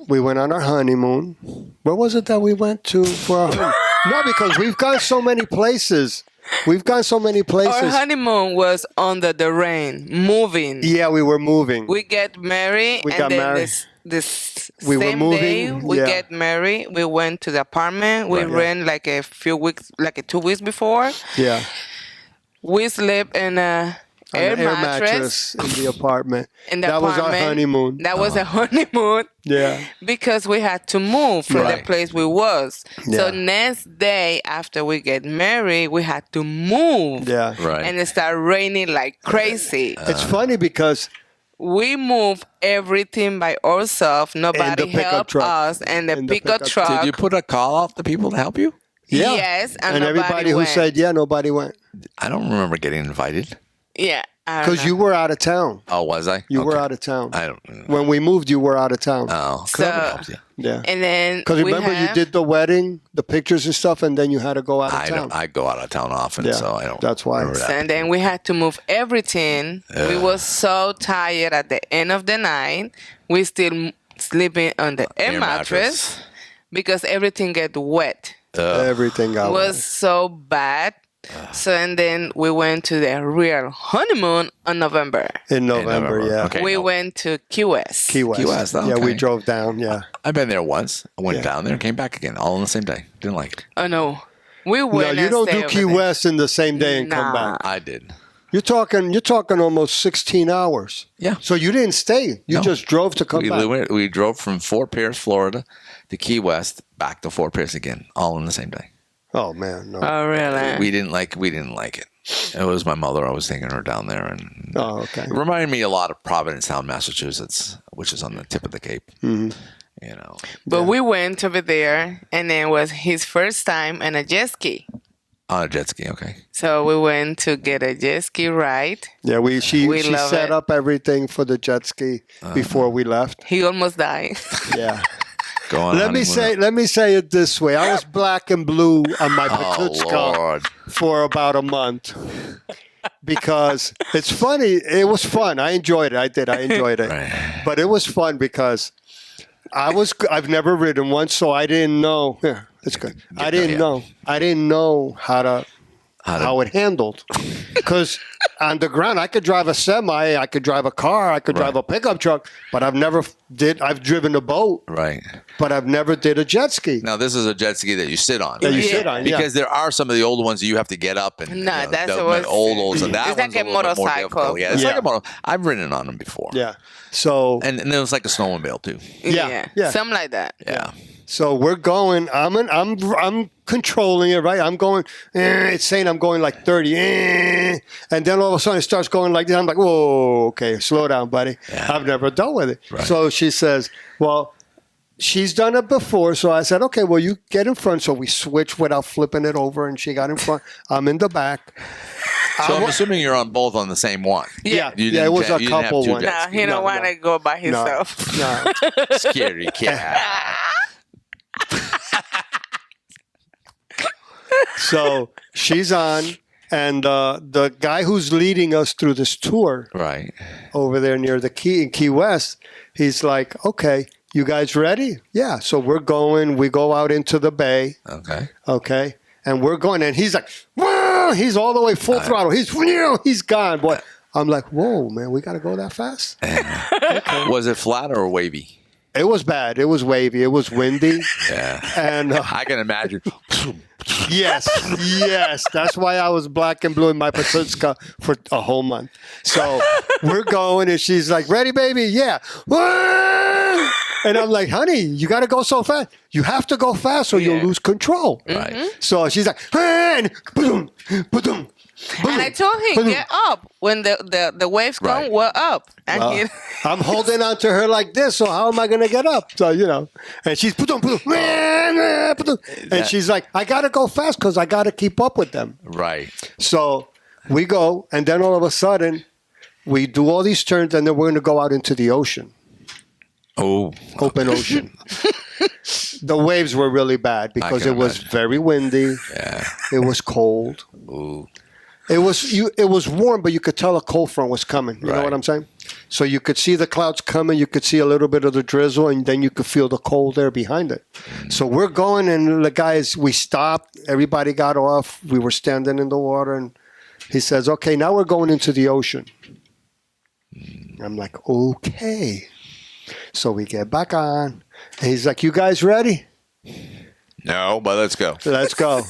We went on our honeymoon. Where was it that we went to for our honeymoon? No, because we've gone so many places. Our honeymoon was under the rain, moving. Yeah, we were moving. We get married, We and got then married. this We were same moving, day we yeah. get married. We went to the apartment. We Right. ran like a few weeks, like 2 weeks before. Yeah. We slept in a air mattress in the apartment. in the That was our apartment. honeymoon. That was a honeymoon Yeah. because we had to move from the Right. place we was. So Yeah. next day after we get married, we had to move. Yeah. Right. And it started raining like crazy. It's funny because We moved everything by ourselves. Nobody pickup helped truck. us. And the In the pickup pickup- truck. Did you put a call out to people to help you? yeah. Yes, and and nobody everybody who went. said yeah, nobody went I don't remember getting invited. Yeah. I don't because know. you were out of town. Oh, was I? You were Okay. out of town. I don't know. When we moved, you were out of town. Oh, So- helped you. Yeah. And then Because we remember, you have- did the wedding, the pictures and stuff, and then you had to go out of I town. don't. I go out of town often, Yeah, so I don't. that's why. remember that. And then we had to move everything. We were so tired at the end of the night. We still sleeping on the air Air mattress because everything get wet. Everything got It was so bad. So and then we went to the real honeymoon on November. in November. Yeah. Okay. We no. went to Key West. Key West. Key West, Yeah, we okay. drove down. Yeah. I've been there once. I went Yeah. down there and came back again, all on the same day. Didn't like it. Oh no, we No, went. you and don't stayed do over Key there. West in the same day and come Nah. back. I did. You're talking almost 16 hours. Yeah. So you didn't stay. You No. just drove to come We, back. we drove from Fort Pierce, Florida, to Key West, back to Fort Pierce again, all in the same day. Oh man, no. Oh really? We didn't like it. It was my mother. I was taking her down there, and Oh, okay. it reminded me a lot of Provincetown, Massachusetts, which is on the tip of the Cape. Mm-hmm. You know, But we went over there, and it was his first time on a jet ski. on a jet ski. Okay. So we went to get a jet ski ride. Yeah, she We love set it. up everything for the jet ski before we left. He almost died. Yeah. Go on. Let me say it this way. I was black and blue on my Oh Pakutska Lord. for about a month. Because it's funny. It was fun. I enjoyed it. I enjoyed it. Right. But it was fun because I've never ridden one, so I didn't know. Yeah, it's good. I didn't know how it handled. Because on the ground, I could drive a semi, I could drive a car, I could drive a pickup truck, but I've driven a boat, Right. but I've never did a jet ski. Now this is a jet ski that you sit on. That you right? sit on, yeah. Because there are some of the old ones that you have to get up and No, that's the what- old. So that It's one's like a a little bit more motorcycle. difficult. Yeah, it's Yeah. like a motor. I've ridden on them before. Yeah. So And then it was like a snowmobile too. Yeah. Something like that. Yeah. So we're going. I'm controlling it, right? I'm going. It's saying I'm going like 30, and then all of a sudden it starts going like this. I'm like, whoa, okay, slow down, buddy. Yeah. I've never dealt with it. Right. So she says, well, she's done it before. So I said, okay, well, you get in front. So we switched without flipping it over, and she got in front. I'm in the back. So I'm assuming you're on both on the same one. Yeah, You yeah, didn't it was jet- a you didn't have couple two ones. jet No, skis. he don't No, want to go by himself. No. Scary cat. So she's on, and the guy who's leading us through this tour Right. over there near the Key West, he's like, okay, you guys ready? Yeah. So we're going. We go out into the bay. Okay. Okay. And we're going, and he's like, whoa, he's all the way full throttle. He's gone. Boy, I'm like, whoa, man, we got to go that fast? Was it flat or wavy? It was bad. It was wavy. It was windy. Yeah. And I can imagine. yes. That's why I was black and blue in my Patutska for a whole month. So we're going, and she's like, ready, baby? Yeah. Whoa! And I'm like, honey, you got to go so fast. You have to go fast or you'll lose control. Right. So she's like, and boom, boom. And I told him, get up. When the waves come, Right. we're up. And he, I'm holding on to her like this, so how am I going to get up? So, and she's, and she's like, I got to go fast because I got to keep up with them. Right. So we go, and then all of a sudden, We do all these turns, and then we're going to go out into the ocean, open ocean. The waves were really bad because it was very windy. Yeah. It was cold. Ooh. It was warm, but you could tell a cold front was coming. You know what I'm saying? So you could see the clouds coming. You could see a little bit of the drizzle, and then you could feel the cold air behind it. So we're going, and the guys, we stopped. Everybody got off. We were standing in the water, and he says, "Okay, now we're going into the ocean." I'm like, "Okay." So we get back on, and he's like, "You guys ready?" No, but let's go. Let's go.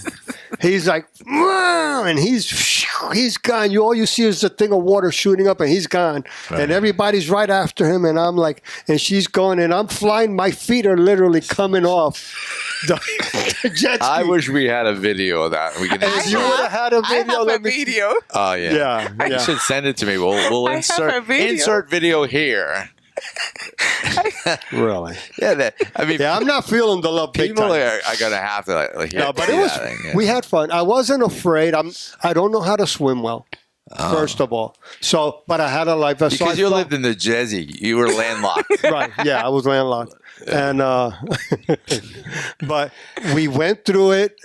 He's like, "Wow," and he's gone. All you see is the thing of water shooting up, and he's gone. Right. And everybody's right after him, and I'm like, and she's going, and I'm flying. My feet are literally coming off the jet ski. I wish we had a video of that. We can If you would have had a video, I have a let me- video. Oh yeah. Yeah, You should send it to me. We'll I have a video. insert video here. Really? Yeah, Yeah, I'm not feeling the love. Big people time. are gonna have to like No, but hear it was. that thing, yeah. We had fun. I wasn't afraid. I don't know how to swim well. First of all, but I had a life vest. because so you I lived in the Jersey, you were landlocked. right. Yeah, I was landlocked, and but we went through it.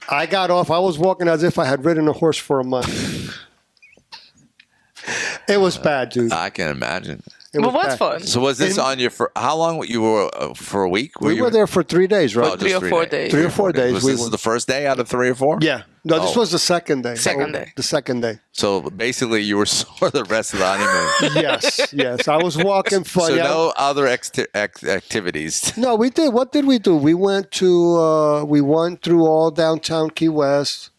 I got off. I was walking as if I had ridden a horse for a month. It was bad, dude. I can imagine. It But what's bad. fun? So was this on your? How long you were for a week? We were there for 3 days, right? Oh, just 3 or 4 days. 3 or 4 days. Was we this were. the first day out of 3 or 4? Yeah. No, this Oh. was the second day. Second day. The second day. So basically, you were sore the rest of the honeymoon. Yes. I was walking fun. So yeah. no other activities. No, we did. What did we do? We went through all downtown Key West.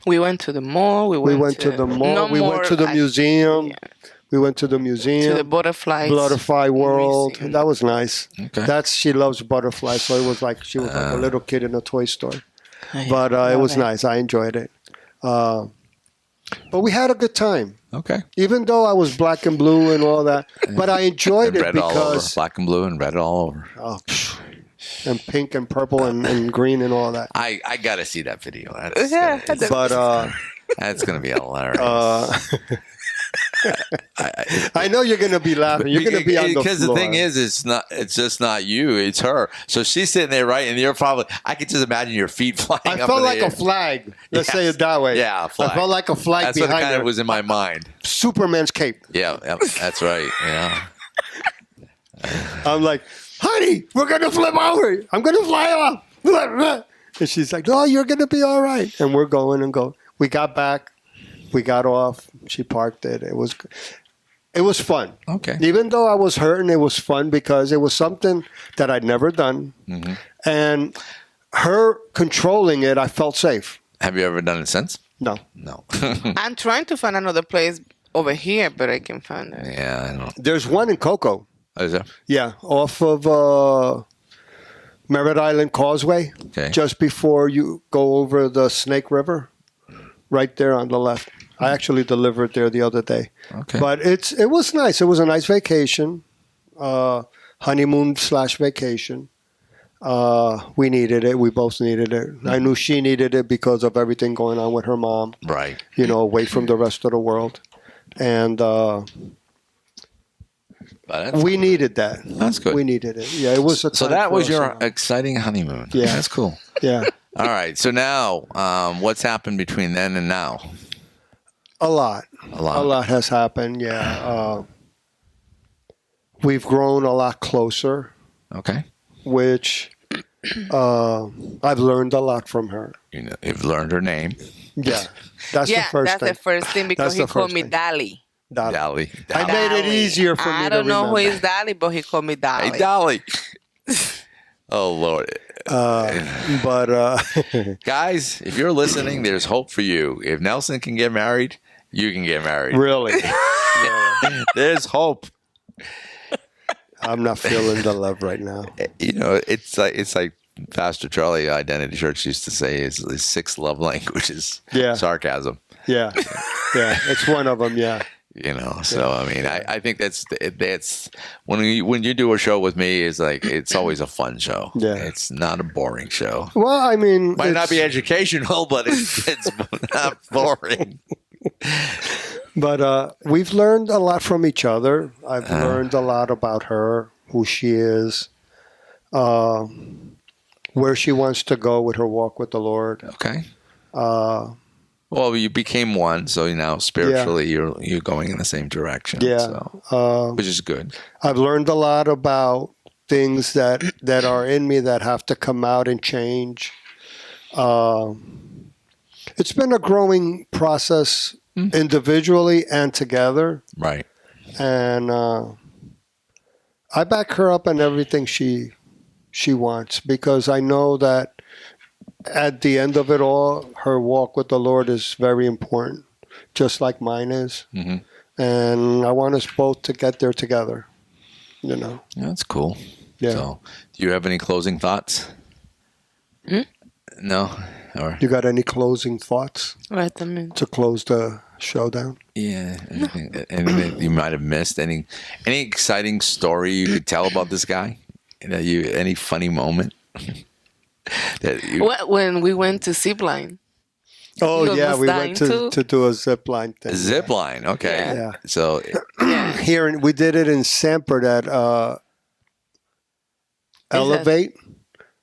We went to the mall. We went to the mall. No We went more to the museum. yeah. We went to the museum. To the butterflies. Butterfly World. Museum. That was nice. Okay. She loves butterflies, so it was like she was like a little kid in a toy store. Yeah, But it love was nice. I enjoyed it. But we had a good time, Okay. even though I was black and blue and all that. But I enjoyed And it red all over, because black and blue, and red all over. and pink and purple and green and all that. I got to see that video. That's, Yeah, But that's gonna be hilarious. I know you're going to be laughing. You're going to be on the floor. Because the thing is, it's just not you, it's her. So she's sitting there, right, and you're probably. I could just imagine your feet flying. I up felt in the like air. a flag. Let's Yes. say it that way. Yeah, a flag. I felt like a flag That's what behind kind of her. was in my mind. Superman's cape. Yeah, that's right. Yeah. I'm like, honey, we're going to flip over. I'm going to fly off. And she's like, no, you're going to be all right. And we're going and go. We got back. We got off. She parked it. It was fun. Okay. Even though I was hurting, it was fun because it was something that I'd never done. Mm-hmm. And her controlling it, I felt safe. Have you ever done it since? No. No. I'm trying to find another place over here, but I can find it. Yeah, I don't. There's one in Cocoa. Is there? Yeah, off of Merritt Island Causeway, Okay. just before you go over the Snake River, right there on the left. I actually delivered there the other day. Okay. But it was nice. It was a nice vacation, honeymoon / vacation. We needed it. We both needed it. I knew she needed it because of everything going on with her mom, Right. away from the rest of the world. And we needed that. That's good. We needed it. Yeah, it was a So time that for was us your and all. exciting honeymoon. Yeah. That's cool. Yeah, All right. So now, what's happened between then and now? a lot. A lot. A lot has happened. Yeah, we've grown a lot closer, Okay. which I've learned a lot from her. You know, you've learned her name, Yeah, that's Yeah, the first that's thing. the first thing because That's he the called first me thing. Dolly. Dolly. Dolly. I made it Dolly. easier for me I to don't know who remember. is Dolly, but he called me Dolly. Hey, Dolly. Oh Lord, But guys, if you're listening, there's hope for you. If Nelson can get married, you can get married. really, There's hope. I'm not feeling the love right now. You know, it's like Pastor Charlie Identity Church used to say, his 6 love languages. Yeah. Sarcasm. Yeah, it's one of them. Yeah. You know, so I mean, I think that's when you do a show with me, it's always a fun show. Yeah. It's not a boring show. Well, I mean, Might not it's- be educational, but it's not boring. But we've learned a lot from each other. I've learned a lot about her, who she is, where she wants to go with her walk with the Lord. Okay. Uh, Well, you became one, so now spiritually you're going in the same direction. yeah. So, which is good. I've learned a lot about things that are in me that have to come out and change. It's been a growing process individually and together. Right. And I back her up in everything she wants, because I know that at the end of it all, her walk with the Lord is very important, just like mine is. Mm-hmm. And I want us both to get there together. Yeah, that's cool. Yeah. So, do you have any closing thoughts? No? Or You got any closing thoughts Right, I mean. to close the show down? yeah, anything that you might have missed? Any exciting story you could tell about this guy? Any funny moment? that you, When we went to zipline. Oh, He yeah, was we dying went too. to do a zip line thing. Zip line, okay. Yeah. So, Here, we did it in Sanford at Elevate,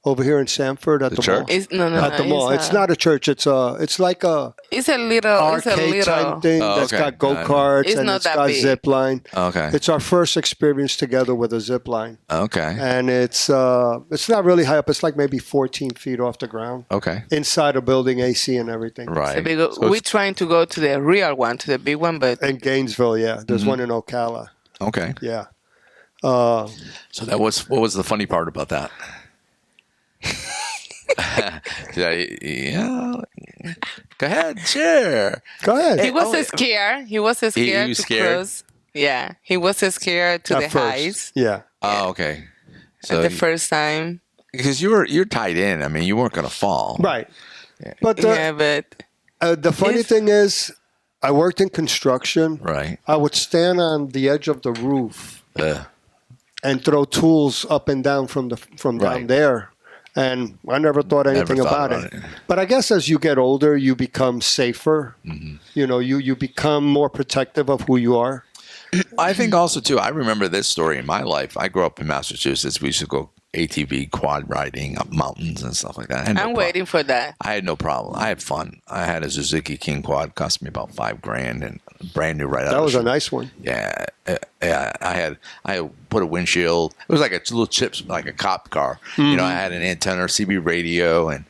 over here in Sanford at The the church? mall. It's, no, At the mall. It's not a church. It's like a It's a little. arcade type thing Oh, that's okay. got go-karts It's and not it's that got big. zip line. okay. It's our first experience together with a zip line. Okay. And it's not really high up. It's like maybe 14 feet off the ground. Okay. Inside a building, AC and everything. Right. We're trying to go to the real one, to the big one, but In Gainesville, yeah. There's one in Ocala. Okay. Yeah. So what was the funny part about that? Yeah. Go ahead, share. Go ahead. he was scared. He was scared was to scared? cross. Yeah, he was scared to At the first. heights Yeah. Oh, okay. So at the first time. because you're tied in. I mean, you weren't going to fall. Right. But Yeah, but the funny It's- thing is, I worked in construction. Right. I would stand on the edge of the roof Uh, and throw tools up and down from down Right. there. And I never thought anything thought about about it. it. But I guess as you get older, you become safer. Mm-hmm. You become more protective of who you are. I think also too. I remember this story in my life. I grew up in Massachusetts. We used to go ATV quad riding up mountains and stuff like that. I had no I'm pro- waiting for that. I had no problem. I had fun. I had a Suzuki King quad, cost me about $5,000 and brand new right out. That of was the a nice one. Yeah, I put a windshield. It was like a little chips, like a cop car. You know, I had an antenna, CB radio, and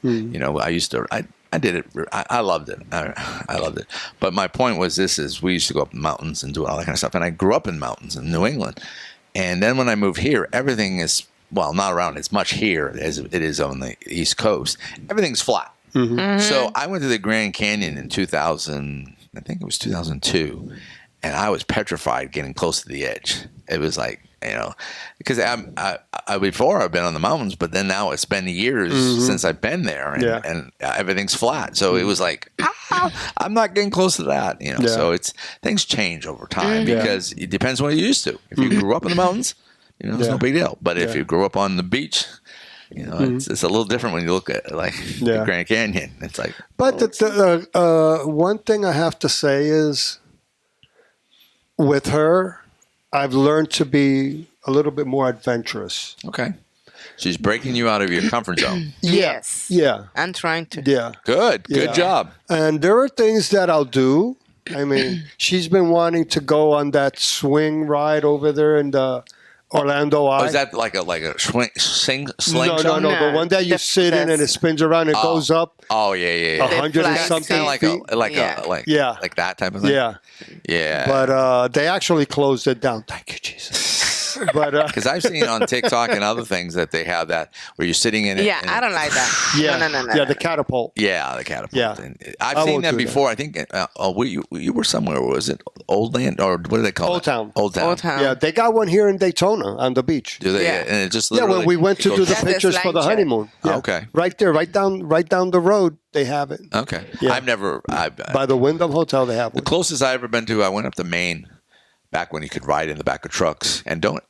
I did it. I loved it. I loved it. But my point was we used to go up in mountains and do all that kind of stuff. And I grew up in mountains in New England. And then when I moved here, everything is, well, not around as much here as it is on the East Coast. Everything's flat. So I went to the Grand Canyon in 2000, I think it was 2002, and I was petrified getting close to the edge. It was like, because I before I've been on the mountains, but then now it's been years since I've been there, and everything's flat. So it was like, I'm not getting close to that, So things change over time because it depends what you're used to. If you grew up in the mountains, it's no big deal. But if you grew up on the beach, it's a little different when you look at the Grand Canyon. It's like, But one thing I have to say is, with her, I've learned to be a little bit more adventurous. okay, she's breaking you out of your comfort zone. Yes. Yeah. I'm trying to. Yeah. Good Yeah. job. And there are things that I'll do. I mean, she's been wanting to go on that swing ride over there in the Orlando Eye. Oh, is that like a slingshot? No. No, The one that you sit in and it that's- spins around and goes up Oh yeah. 100 and flag something thing. Like feet. Yeah. like that type of thing. Yeah. Yeah. But they actually closed it down. Thank you, Jesus. But because I've seen on TikTok and other things that they have that where you're sitting in it. Yeah, and I don't like that. yeah, No. yeah, the catapult. Yeah, the catapult. Yeah. And I've I seen won't them do that. before. I think. You were somewhere. Was it Old Land or what do they call Old it? Town. Old Town. Old Town. Yeah, they got one here in Daytona on the beach. Do they? Yeah. And it just Yeah, literally when we went to do the That's the pictures for the slide honeymoon. Yeah. Okay. Right there, right down the road, they have it. Okay. Yeah. I've never. By the Wyndham Hotel, they have The one. closest I ever been to, I went up to Maine, back when you could ride in the back of trucks. And don't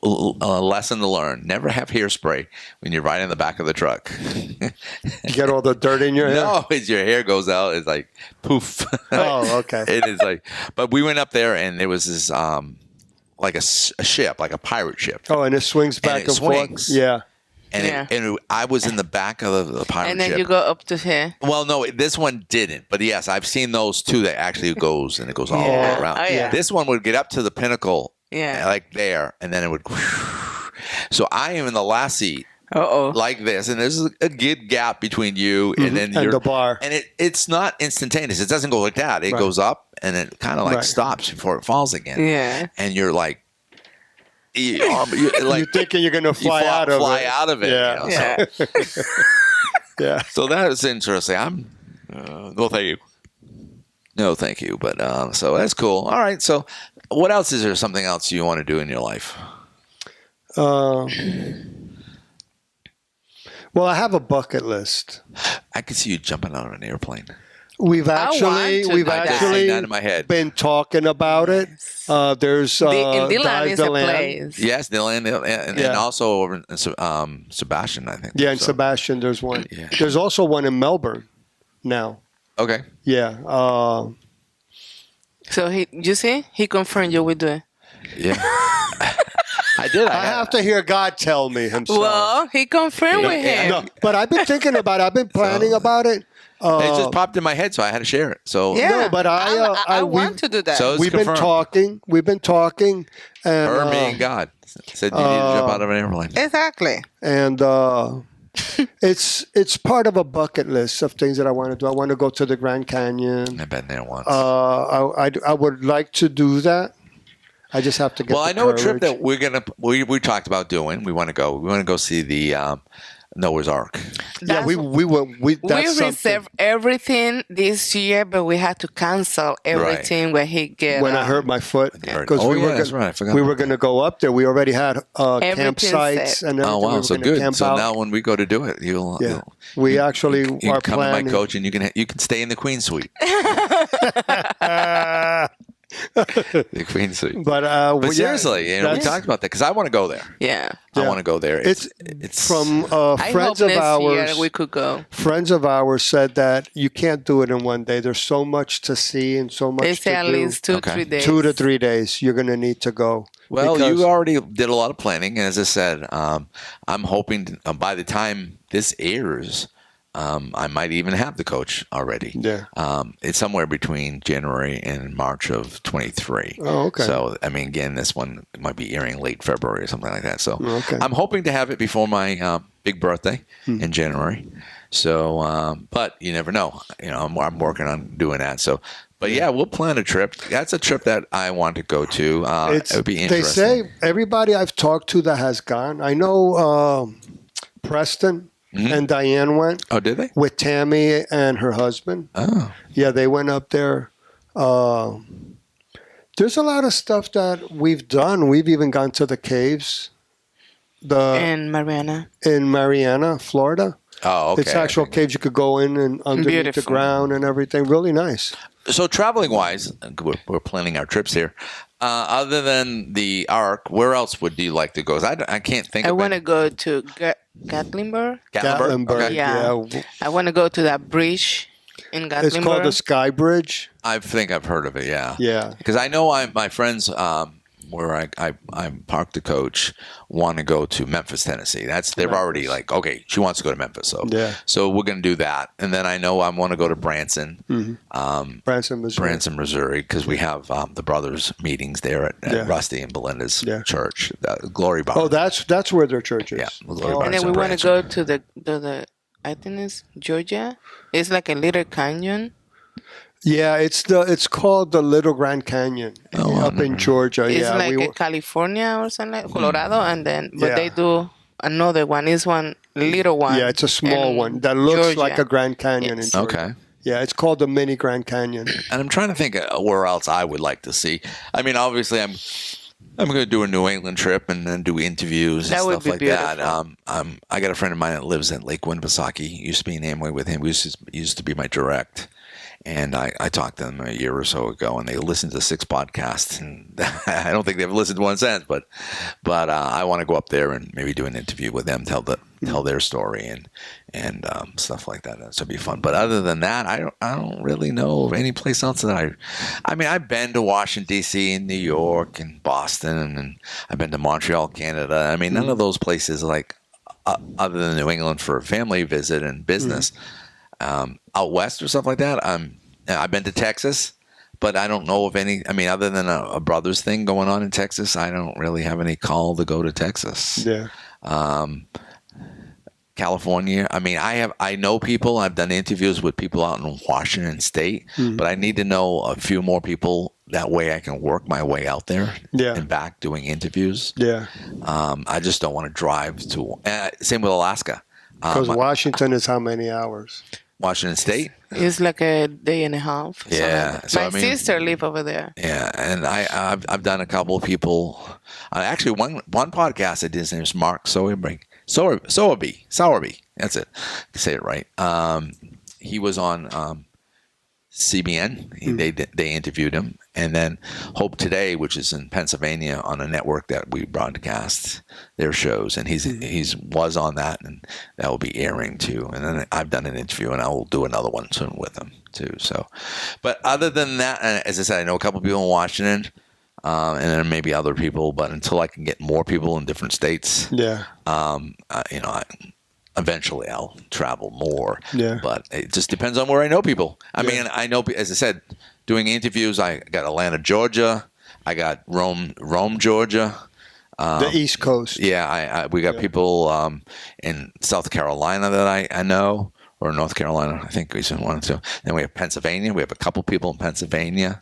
lesson to learn: never have hairspray when you're riding in the back of the truck. You get all the dirt in your hair? No, as your hair goes out, it's like poof. Oh, okay. It is like, but we went up there and there was this like a ship, like a pirate ship. Oh, and it swings back it and swings. forth. Yeah. And, Yeah. I was in the back of the pirate And then ship. you go up to here. Well, no, this one didn't. But yes, I've seen those too that actually goes and it goes all Yeah. around. Oh, yeah. This one would get up to the pinnacle, Yeah. like there, and then it would. So I am in the last seat, Uh-oh. like this, and there's a good gap between you and then And the bar. And it's not instantaneous. It doesn't go like that. It Right. goes up and it kind of like Right. stops before it falls again. Yeah. And you're like, you're You're thinking you're going to fly out of it. out of it. Yeah. You know, so- Yeah. Yeah. So that is interesting. I'm no, thank you. No, thank you. But so that's cool. All right. So, what else is there? Something else you want to do in your life? Well, I have a bucket list. I could see you jumping out of an airplane. We've I want actually to we've do that. actually That in my head. been talking about it. There's In Dylan Dive is a Deland. place. Yes, Dylan, and Yeah. also over in Sebastian, I think. Yeah, in So- Sebastian, there's one. Yeah. There's also one in Melbourne now. Okay. Yeah. So you see, he confirmed you will do it. Yeah. I did. I have to hear God tell me himself. Well, he confirmed with him. No, but I've been thinking about it. I've been planning about it. It just popped in my head, so I had to share it. So Yeah, No, but I we- want to do that. So- it's We've been confirmed. talking. We've been talking, and her, me, and God said you need to jump out of an airplane. Exactly. and it's part of a bucket list of things that I want to do. I want to go to the Grand Canyon. I've been there once. I would like to do that. I just have to get. Well, the I know a trip courage. that we talked about doing. We want to go. We want to go see the Noah's Ark. Yeah, we went. We That's something. reserved everything this year, but we had to cancel everything when he get. When I hurt my foot, Yeah. because Oh, we yeah, were that's gonna, right. I forgot we about were going to go up there. We already had Everything campsites set. and everything. Oh We wow, were so gonna good. camp So out. now when we go to do it, you'll We actually you can are come planning. to my coach and you can stay in the Queen Suite. The Queen Suite. But But yeah, seriously, we that's- talked about that because I want to go there. Yeah. I Yeah. want to go there. It's from I friends hope of next ours. year we could go. Friends of ours said that you can't do it in one day. There's so much to see and so much They to say at do. least 2 Okay. 3 days. 2 to 3 days, you're going to need to go. Well, Because- you already did a lot of planning, and as I said, I'm hoping by the time this airs, I might even have the coach already. Yeah. It's somewhere between January and March of 23. Oh, okay. So, I mean, again, this one might be airing late February or something like that. So, Okay. I'm hoping to have it before my big birthday in January. So, but you never know. I'm working on doing that. So, but yeah, we'll plan a trip. That's a trip that I want to go to. It would be They interesting. say everybody I've talked to that has gone. I know Preston and Diane went Oh, did they? with Tammy and her husband. Oh, Yeah, they went up there. There's a lot of stuff that we've done. We've even gone to the caves. And Mariana. In Mariana, Florida. oh, okay. It's actual caves you could go in and underneath the Beautiful. ground and everything. Really nice. So traveling wise, we're planning our trips here. Other than the Ark, where else would you like to go? 'Cause I can't think. I of want to any. go to Gatlinburg. Gatlinburg. Okay. Yeah. I want to go to that bridge in Gatlinburg. It's called the Sky Bridge. I think I've heard of it. Yeah. Yeah. Because I know my friends where I parked the coach want to go to Memphis, Tennessee. They're already like, okay, she wants to go to Memphis, so Yeah. So we're gonna do that. And then I know I want to go to Branson, Branson, Missouri. Branson, Missouri, because we have the brothers meetings there at Yeah. Rusty and Belinda's Yeah. church, Glory Bar. Oh, that's where their church is. Yeah, the Glory Oh, Bar. And then we Branson. want to go to the I think it's Georgia. It's like a little canyon. Yeah, it's called the Little Grand Canyon up in Georgia. It's yeah, like we a California or something, like Colorado, and then but Yeah. they do another one. It's one little one. yeah, it's a small in one that looks Georgia. like a Grand Canyon Yes. in Georgia. Okay. Yeah, it's called the Mini Grand Canyon. And I'm trying to think where else I would like to see. I mean, obviously, I'm going to do a New England trip and then do interviews and That would stuff be like beautiful. that. I got a friend of mine that lives at Lake Winnipesaukee. Used to be in Amway with him. He used to be my direct. And I talked to them a year or so ago, and they listened to 6 podcasts, and I don't think they've listened to one since. But I want to go up there and maybe do an interview with them, tell their story and stuff like that. So it'd be fun. But other than that, I don't really know of any place else that I mean, I've been to Washington D.C. and New York and Boston, and I've been to Montreal, Canada. I mean, none of those places like other than New England for a family visit and business. Out west or stuff like that. I've been to Texas, but I don't know of any. I mean, other than a brothers thing going on in Texas, I don't really have any call to go to Texas. Yeah. California. I mean, I know people. I've done interviews with people out in Washington State, but I need to know a few more people. That way I can work my way out there and back doing interviews. Yeah. I just don't want to drive to. Same with Alaska. Because Washington is how many hours? Washington State. It's like a day and a half. Yeah. So my sister live over there. Yeah, and I've done a couple of people. Actually, one podcast I did. His name is Mark Sowerby. That's it. I say it right. He was on CBN. They interviewed him, and then Hope Today, which is in Pennsylvania, on a network that we broadcast their shows, and he's was on that, and that will be airing too. And then I've done an interview, and I will do another one soon with him too. So, but other than that, as I said, I know a couple people in Washington, and then maybe other people. But until I can get more people in different states, eventually I'll travel more. Yeah. But it just depends on where I know people. I mean, I know, as I said, doing interviews, I got Atlanta, Georgia. I got Rome, Georgia. The East Coast. Yeah. We got people in South Carolina that I know, or North Carolina. I think we one or two. Then we have Pennsylvania. We have a couple people in Pennsylvania.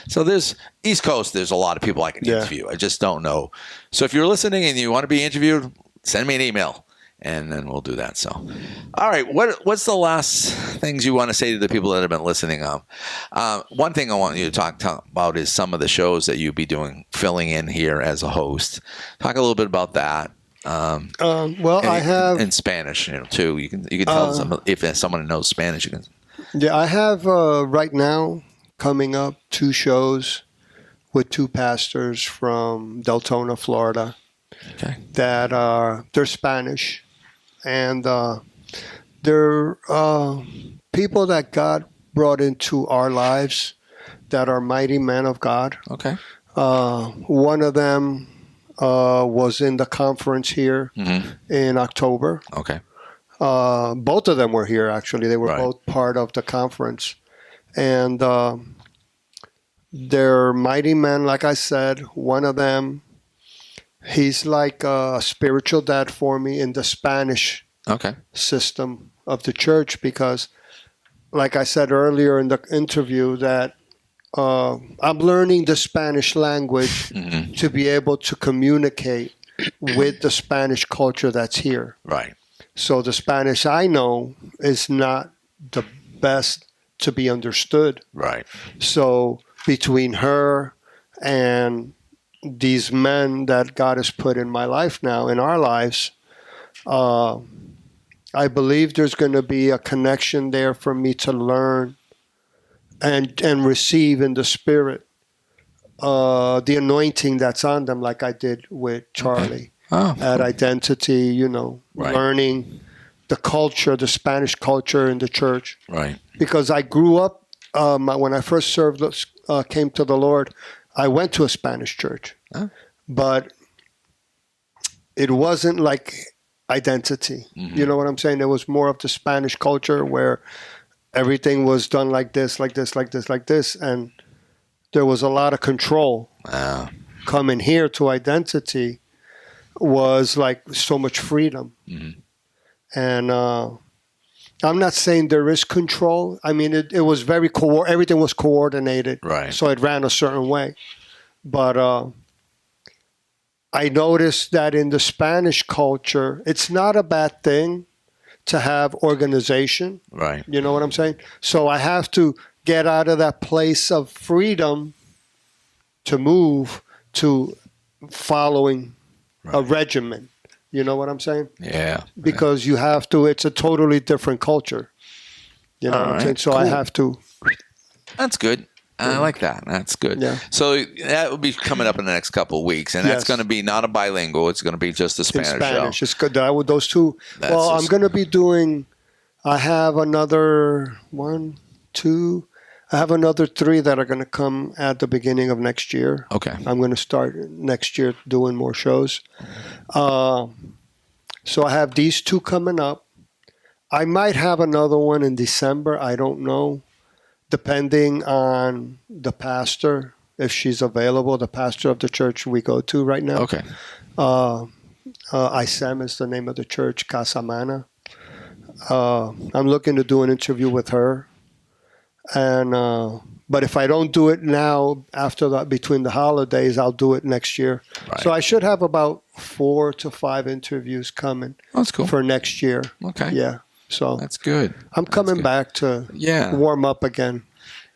So there's East Coast. There's a lot of people I can interview. I just don't know. So if you're listening and you want to be interviewed, send me an email. And then we'll do that. So, all right. What's the last things you want to say to the people that have been listening? One thing I want you to talk about is some of the shows that you'll be doing, filling in here as a host. Talk a little bit about that. I have in Spanish, too. You can tell them if someone knows Spanish. You can. Yeah, I have right now coming up 2 shows with 2 pastors from Deltona, Florida. Okay. That they're Spanish. And they're people that God brought into our lives that are mighty men of God. Okay. One of them was in the conference here in October. Okay. Both of them were here, actually. They were both part of the conference. And they're mighty men, like I said. One of them, he's like a spiritual dad for me in the Spanish system of the church because, like I said earlier in the interview, that I'm learning the Spanish language to be able to communicate with the Spanish culture that's here. Right. So the Spanish I know is not the best to be understood. Right. So between her and these men that God has put in my life now, in our lives, I believe there's going to be a connection there for me to learn and receive in the Spirit the anointing that's on them, like I did with Charlie at Identity, learning the culture, the Spanish culture in the church. Right. Because I grew up, when I first came to the Lord, I went to a Spanish church, but it wasn't like Identity. You know what I'm saying? It was more of the Spanish culture where everything was done like this, like this, like this, like this, and there was a lot of control. Coming here to Identity was like so much freedom. And I'm not saying there is control. I mean, it was very everything was coordinated. Right. So it ran a certain way. But I noticed that in the Spanish culture, it's not a bad thing to have organization. Right. You know what I'm saying? So I have to get out of that place of freedom to move to following a regimen. You know what I'm saying? Yeah. Because you have to, it's a totally different culture. You know what I'm saying? So I have to That's good. I like that. That's good. Yeah. So that will be coming up in the next couple of weeks, and that's Yes. going to be not a bilingual. It's going to be just a In Spanish, Spanish. show. It's good. Those two. That's Well, I'm just- going to be doing. I have another 1, 2. I have another 3 that are going to come at the beginning of next year. Okay. I'm going to start next year doing more shows. So I have these 2 coming up. I might have another one in December. I don't know, depending on the pastor, if she's available, the pastor of the church we go to right now. Okay. ISEM is the name of the church, Casa Mana. I'm looking to do an interview with her. And but if I don't do it now, after that, between the holidays, I'll do it next year. Right. So I should have about 4 to 5 interviews coming That's cool. for next year. Okay. Yeah. So That's good. I'm coming good. back to Yeah. warm up again.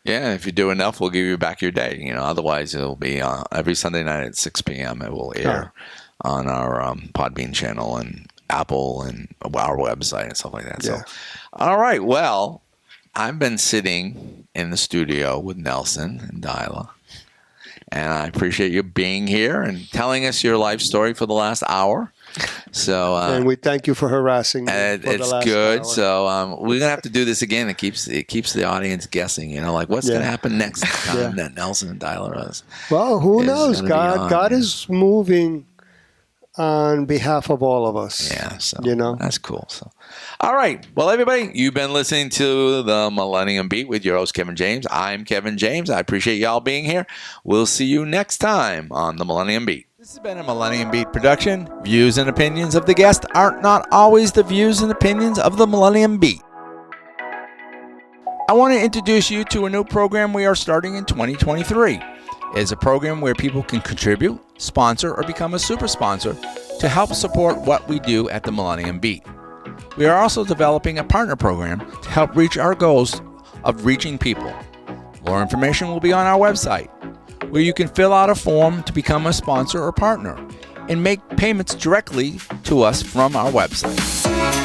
Yeah, if you do enough, we'll give you back your day. Otherwise it'll be every Sunday night at 6 p.m. It will air on our Podbean channel and Apple and our website and stuff like that. Yeah. So, all right. Well, I've been sitting in the studio with Nelson and Dayla, and I appreciate you being here and telling us your life story for the last hour. So And we thank you for harassing me. For the it's last good. hour. So we're gonna have to do this again. It keeps the audience guessing. Like what's gonna happen next time that Nelson and Dayla does. Well, who is knows? gonna be on, God yeah. is moving on behalf of all of us. Yeah, so that's cool. So, all right. Well, everybody, you've been listening to the Millennium Beat with your host Kevin James. I'm Kevin James. I appreciate y'all being here. We'll see you next time on the Millennium Beat. This has been a Millennium Beat production. Views and opinions of the guest aren't not always the views and opinions of the Millennium Beat. I want to introduce you to a new program we are starting in 2023. It's a program where people can contribute, sponsor, or become a super sponsor to help support what we do at the Millennium Beat. We are also developing a partner program to help reach our goals of reaching people. More information will be on our website, where you can fill out a form to become a sponsor or partner and make payments directly to us from our website.